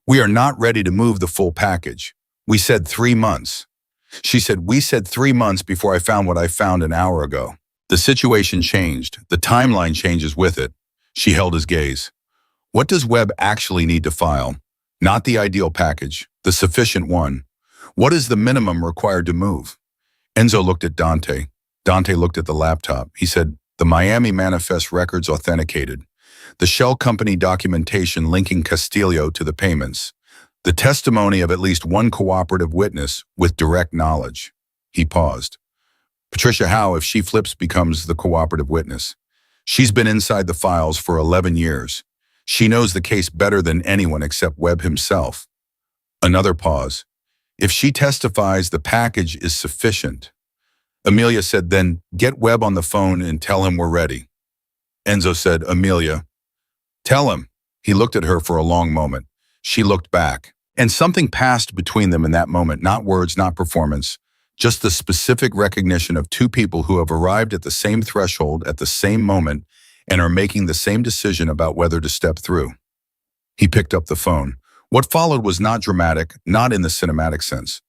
S1: We are not ready to move the full package. We said 3 months. She said, "We said 3 months before I found what I found an hour ago." The situation changed. The timeline changes with it. She held his gaze. What does Webb actually need to file? Not the ideal package, the sufficient one. What is the minimum required to move? Enzo looked at Dante. Dante looked at the laptop. He said, "The Miami manifest records authenticated. The shell company documentation linking Castillo to the payments. The testimony of at least one cooperative witness with direct knowledge." He paused. Patricia Howe, if she flips, becomes the cooperative witness. She's been inside the files for 11 years. She knows the case better than anyone except Webb himself. Another pause. If she testifies, the package is sufficient. Amelia said, "Then get Webb on the phone and tell him we're ready." Enzo said, "Amelia, tell him." He looked at her for a long moment. She looked back. And something passed between them in that moment, not words, not performance, just the specific recognition of 2 people who have arrived at the same threshold at the same moment and are making the same decision about whether to step through. He picked up the phone. What followed was not dramatic, not in the cinematic sense.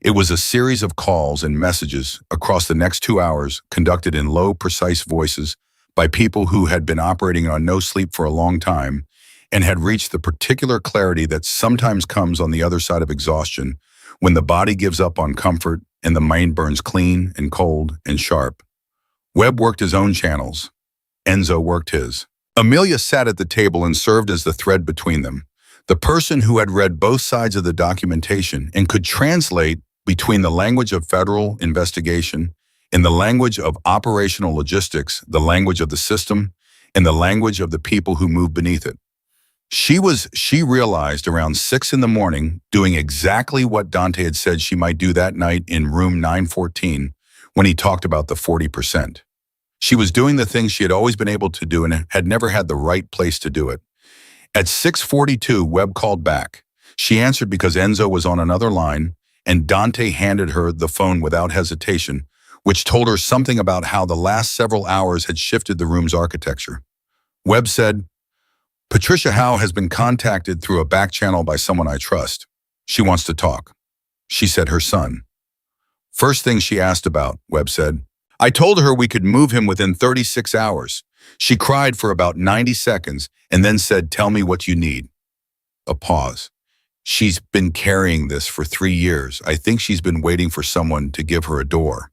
S1: It was a series of calls and messages across the next 2 hours conducted in low, precise voices by people who had been operating on no sleep for a long time and had reached the particular clarity that sometimes comes on the other side of exhaustion when the body gives up on comfort and the mind burns clean and cold and sharp. Webb worked his own channels. Enzo worked his. Amelia sat at the table and served as the thread between them, the person who had read both sides of the documentation and could translate between the language of federal investigation and the language of operational logistics, the language of the system, and the language of the people who move beneath it. She realized around 6 in the morning, doing exactly what Dante had said she might do that night in room 914 when he talked about the 40%. She was doing the things she had always been able to do and had never had the right place to do it. At 6:42, Webb called back. She answered because Enzo was on another line, and Dante handed her the phone without hesitation, which told her something about how the last several hours had shifted the room's architecture. Webb said, "Patricia Howe has been contacted through a back channel by someone I trust. She wants to talk." She said her son. "First thing she asked about," Webb said. "I told her we could move him within 36 hours. She cried for about 90 seconds and then said, 'Tell me what you need.'" A pause. "She's been carrying this for 3 years. I think she's been waiting for someone to give her a door."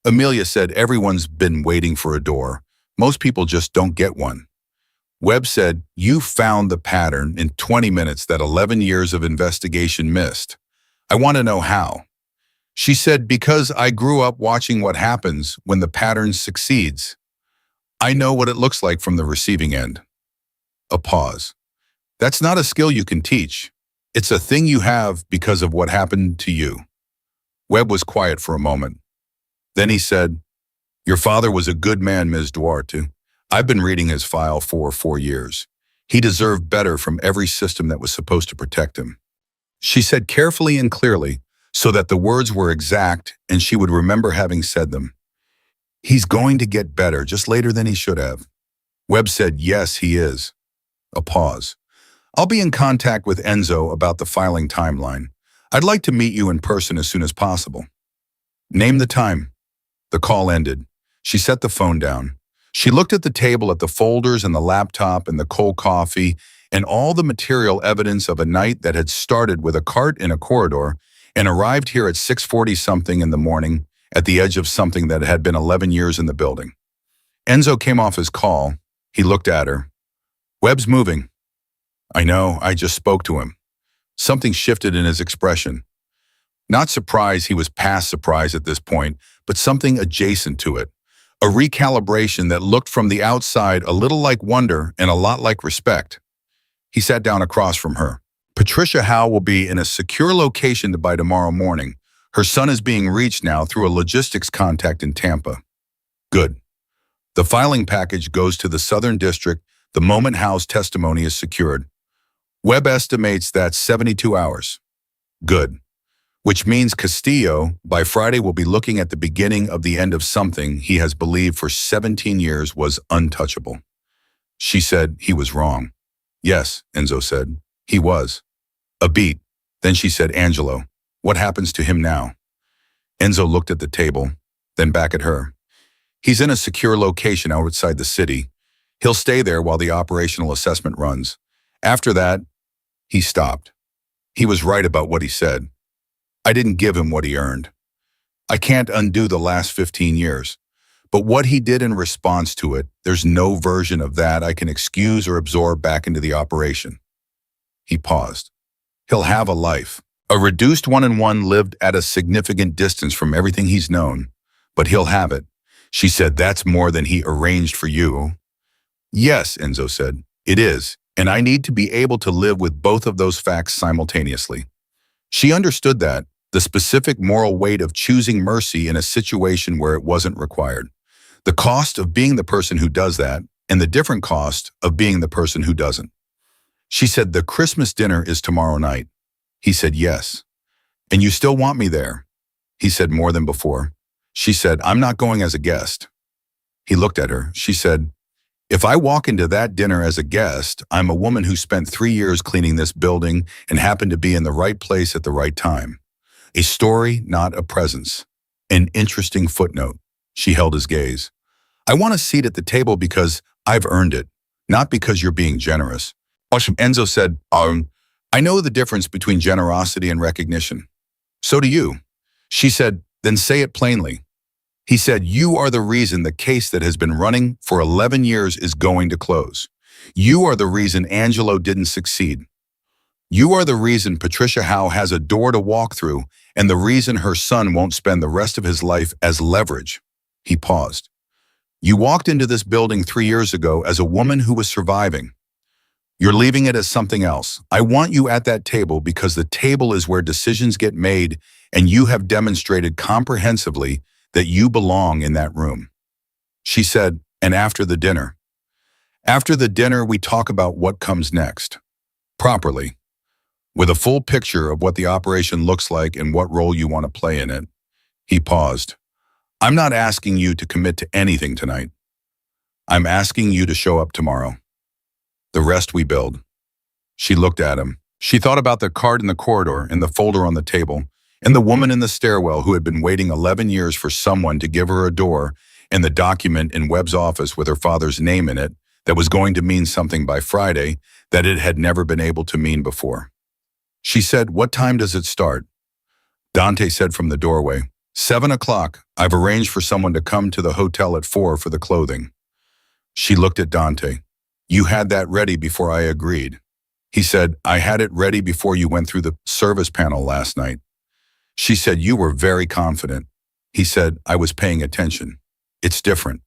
S1: Amelia said, "Everyone's been waiting for a door. Most people just don't get one." Webb said, "You found the pattern in 20 minutes that 11 years of investigation missed. I want to know how." She said, "Because I grew up watching what happens when the pattern succeeds. I know what it looks like from the receiving end." A pause. "That's not a skill you can teach. It's a thing you have because of what happened to you." Webb was quiet for a moment. Then he said, "Your father was a good man, Ms. Duarte. I've been reading his file for 4 years. He deserved better from every system that was supposed to protect him." She said carefully and clearly, so that the words were exact and she would remember having said them. "He's going to get better, just later than he should have." Webb said, "Yes, he is." A pause. "I'll be in contact with Enzo about the filing timeline. I'd like to meet you in person as soon as possible." "Name the time." The call ended. She set the phone down. She looked at the table, at the folders and the laptop and the cold coffee and all the material evidence of a night that had started with a cart in a corridor and arrived here at 6:40 something in the morning at the edge of something that had been 11 years in the building. Enzo came off his call. He looked at her. "Webb's moving." "I know, I just spoke to him." Something shifted in his expression. Not surprise, he was past surprise at this point, but something adjacent to it. A recalibration that looked from the outside a little like wonder and a lot like respect. He sat down across from her. "Patricia Howe will be in a secure location by tomorrow morning. Her son is being reached now through a logistics contact in Tampa." "Good. The filing package goes to the Southern District the moment Howe's testimony is secured. Webb estimates that's 72 hours. "Good. Which means Castillo, by Friday, will be looking at the beginning of the end of something he has believed for 17 years was untouchable." She said he was wrong. "Yes," Enzo said, "he was." A beat. Then she said, "Angelo, what happens to him now?" Enzo looked at the table, then back at her. "He's in a secure location outside the city. He'll stay there while the operational assessment runs. After that," he stopped. He was right about what he said. "I didn't give him what he earned. I can't undo the last 15 years. But what he did in response to it, there's no version of that I can excuse or absorb back into the operation." He paused. "He'll have a life. A reduced one-on-one lived at a significant distance from everything he's known. But he'll have it." She said, "That's more than he arranged for you." "Yes," Enzo said, "it is. And I need to be able to live with both of those facts simultaneously." She understood that, the specific moral weight of choosing mercy in a situation where it wasn't required. The cost of being the person who does that, and the different cost of being the person who doesn't. She said, "The Christmas dinner is tomorrow night." He said, "Yes." "And you still want me there?" He said, "More than before." She said, "I'm not going as a guest." He looked at her. She said, "If I walk into that dinner as a guest, I'm a woman who spent 3 years cleaning this building and happened to be in the right place at the right time. A story, not a presence. An interesting footnote." She held his gaze. "I want a seat at the table because I've earned it, not because you're being generous." Enzo said, "I know the difference between generosity and recognition." "So do you." She said, "Then say it plainly." He said, "You are the reason the case that has been running for 11 years is going to close. You are the reason Angelo didn't succeed. You are the reason Patricia Howe has a door to walk through and the reason her son won't spend the rest of his life as leverage." He paused. "You walked into this building 3 years ago as a woman who was surviving. You're leaving it as something else. I want you at that table because the table is where decisions get made, and you have demonstrated comprehensively that you belong in that room." She said, "And after the dinner?" "After the dinner, we talk about what comes next. Properly." with a full picture of what the operation looks like and what role you want to play in it. He paused. I'm not asking you to commit to anything tonight. I'm asking you to show up tomorrow. The rest we build. She looked at him. She thought about the card in the corridor and the folder on the table, and the woman in the stairwell who had been waiting 11 years for someone to give her a door, and the document in Webb's office with her father's name in it that was going to mean something by Friday that it had never been able to mean before. She said, "What time does it start?" Dante said from the doorway, 7 o'clock. I've arranged for someone to come to the hotel at 4 for the clothing. She looked at Dante. You had that ready before I agreed. He said, I had it ready before you went through the service panel last night. She said, you were very confident. He said, I was paying attention. It's different.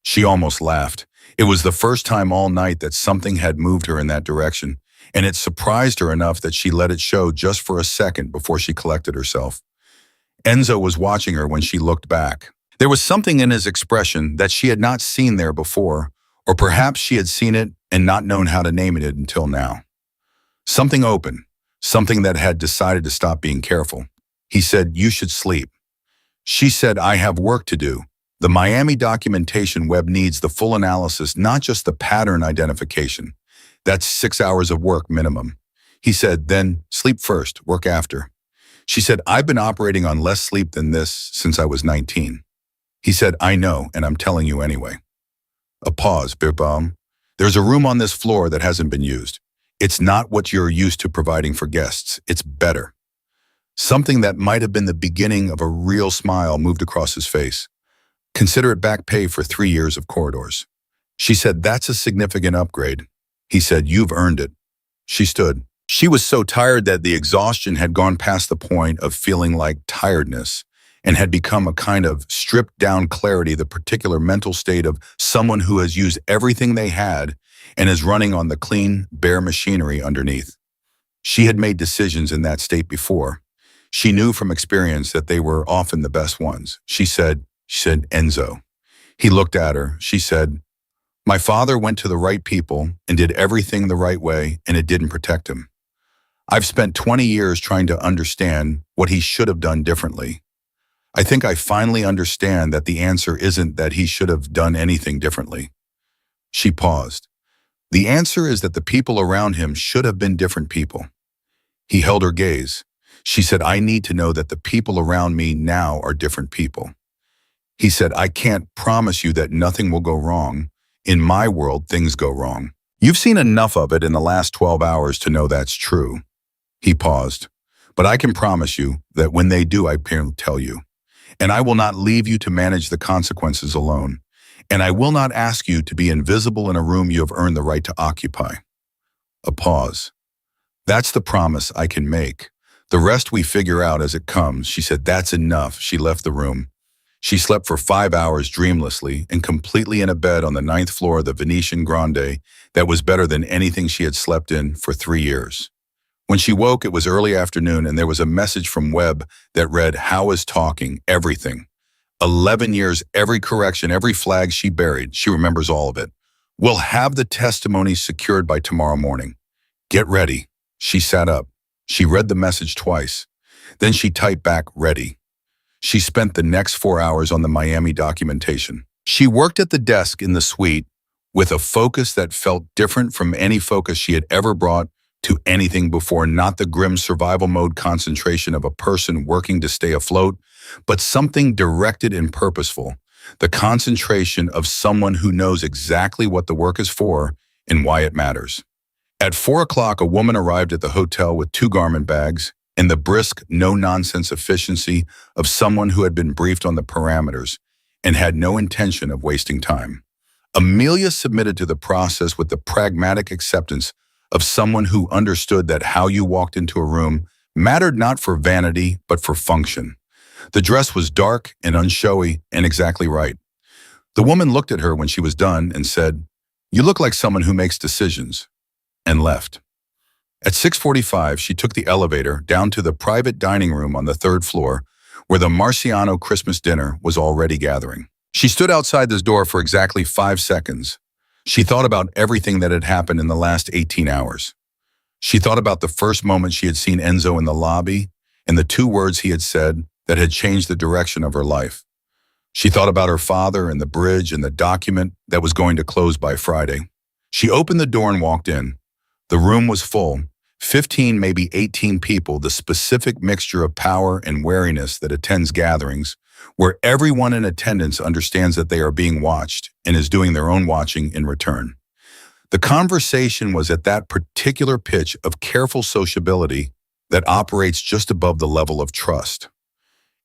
S1: She almost laughed. It was the first time all night that something had moved her in that direction, and it surprised her enough that she let it show just for a second before she collected herself. Enzo was watching her when she looked back. There was something in his expression that she had not seen there before, or perhaps she had seen it and not known how to name it until now. Something open, something that had decided to stop being careful. He said, you should sleep. She said, I have work to do. The Miami documentation web needs the full analysis, not just the pattern identification. That's 6 hours of work minimum. He said, then sleep first, work after. She said, I've been operating on less sleep than this since I was 19. He said, I know, and I'm telling you anyway. A pause, Birbaum. There's a room on this floor that hasn't been used. It's not what you're used to providing for guests. It's better. Something that might have been the beginning of a real smile moved across his face. Consider it back pay for 3 years of corridors. She said, that's a significant upgrade. He said, you've earned it. She stood. She was so tired that the exhaustion had gone past the point of feeling like tiredness and had become a kind of stripped-down clarity, the particular mental state of someone who has used everything they had and is running on the clean, bare machinery underneath. She had made decisions in that state before. She knew from experience that they were often the best ones. She said, Enzo. He looked at her. She said, my father went to the right people and did everything the right way, and it didn't protect him. I've spent 20 years trying to understand what he should have done differently. I think I finally understand that the answer isn't that he should have done anything differently. She paused. The answer is that the people around him should have been different people. He held her gaze. She said, I need to know that the people around me now are different people. He said, I can't promise you that nothing will go wrong. In my world, things go wrong. You've seen enough of it in the last 12 hours to know that's true. He paused. But I can promise you that when they do, I tell you. And I will not leave you to manage the consequences alone. And I will not ask you to be invisible in a room you have earned the right to occupy. A pause. That's the promise I can make. The rest we figure out as it comes. She said, that's enough. She left the room. She slept for 5 hours dreamlessly and completely in a bed on the 9th floor of the Venetian Grande that was better than anything she had slept in for 3 years. When she woke, it was early afternoon, and there was a message from Webb that read, how is talking, everything. 11 years, every correction, every flag she buried, she remembers all of it. We'll have the testimony secured by tomorrow morning. Get ready. She sat up. She read the message twice. Then she typed back, ready. She spent the next 4 hours on the Miami documentation. She worked at the desk in the suite with a focus that felt different from any focus she had ever brought to anything before, not the grim survival mode concentration of a person working to stay afloat, but something directed and purposeful, the concentration of someone who knows exactly what the work is for and why it matters. At 4 o'clock, a woman arrived at the hotel with 2 garment bags and the brisk, no-nonsense efficiency of someone who had been briefed on the parameters and had no intention of wasting time. Amelia submitted to the process with the pragmatic acceptance of someone who understood that how you walked into a room mattered not for vanity, but for function. The dress was dark and unshowy and exactly right. The woman looked at her when she was done and said, you look like someone who makes decisions, and left. At 6:45, she took the elevator down to the private dining room on the 3rd floor where the Marciano Christmas dinner was already gathering. She stood outside this door for exactly 5 seconds. She thought about everything that had happened in the last 18 hours. She thought about the first moment she had seen Enzo in the lobby and the two words he had said that had changed the direction of her life. She thought about her father and the bridge and the document that was going to close by Friday. She opened the door and walked in. The room was full, 15, maybe 18 people, the specific mixture of power and wariness that attends gatherings, where everyone in attendance understands that they are being watched and is doing their own watching in return. The conversation was at that particular pitch of careful sociability that operates just above the level of trust.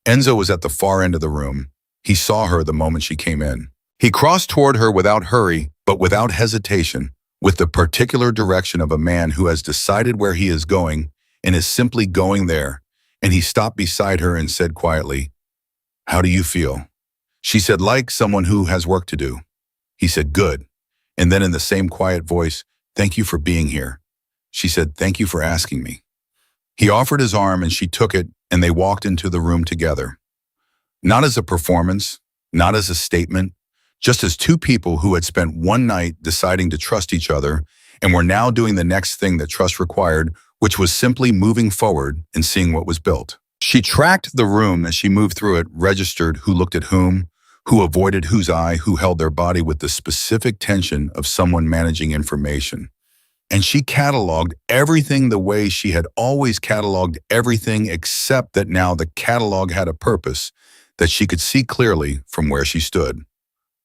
S1: Enzo was at the far end of the room. He saw her the moment she came in. He crossed toward her without hurry, but without hesitation, with the particular direction of a man who has decided where he is going and is simply going there, and he stopped beside her and said quietly, "How do you feel?" She said, "Like someone who has work to do." He said, "Good." And then in the same quiet voice, "Thank you for being here." She said, "Thank you for asking me." He offered his arm and she took it, and they walked into the room together. Not as a performance, not as a statement, just as two people who had spent one night deciding to trust each other and were now doing the next thing that trust required, which was simply moving forward and seeing what was built. She tracked the room as she moved through it, registered who looked at whom, who avoided whose eye, who held their body with the specific tension of someone managing information. And she cataloged everything the way she had always cataloged everything, except that now the catalog had a purpose that she could see clearly from where she stood.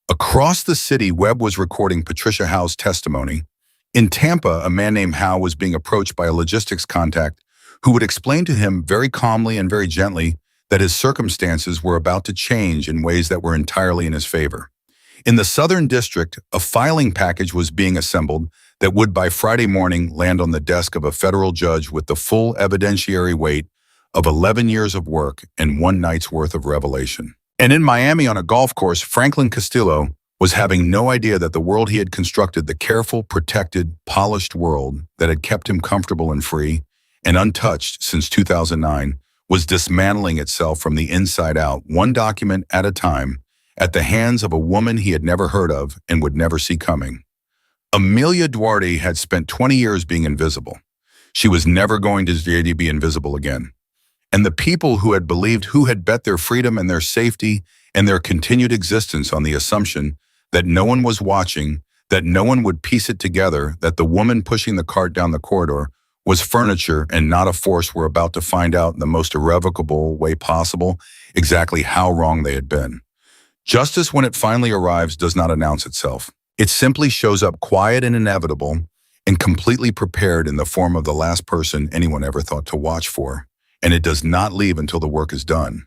S1: Across the city, Webb was recording Patricia Howe's testimony. In Tampa, a man named Howe was being approached by a logistics contact who would explain to him very calmly and very gently that his circumstances were about to change in ways that were entirely in his favor. In the Southern District, a filing package was being assembled that would by Friday morning land on the desk of a federal judge with the full evidentiary weight of 11 years of work and one night's worth of revelation. And in Miami on a golf course, Franklin Castillo was having no idea that the world he had constructed, the careful, protected, polished world that had kept him comfortable and free and untouched since 2009, was dismantling itself from the inside out, one document at a time, at the hands of a woman he had never heard of and would never see coming. Amelia Duarte had spent 20 years being invisible. She was never going to be invisible again. And the people who had believed, who had bet their freedom and their safety and their continued existence on the assumption that no one was watching, that no one would piece it together, that the woman pushing the cart down the corridor was furniture and not a force, were about to find out in the most irrevocable way possible exactly how wrong they had been. Justice, when it finally arrives, does not announce itself. It simply shows up quiet and inevitable and completely prepared in the form of the last person anyone ever thought to watch for. And it does not leave until the work is done.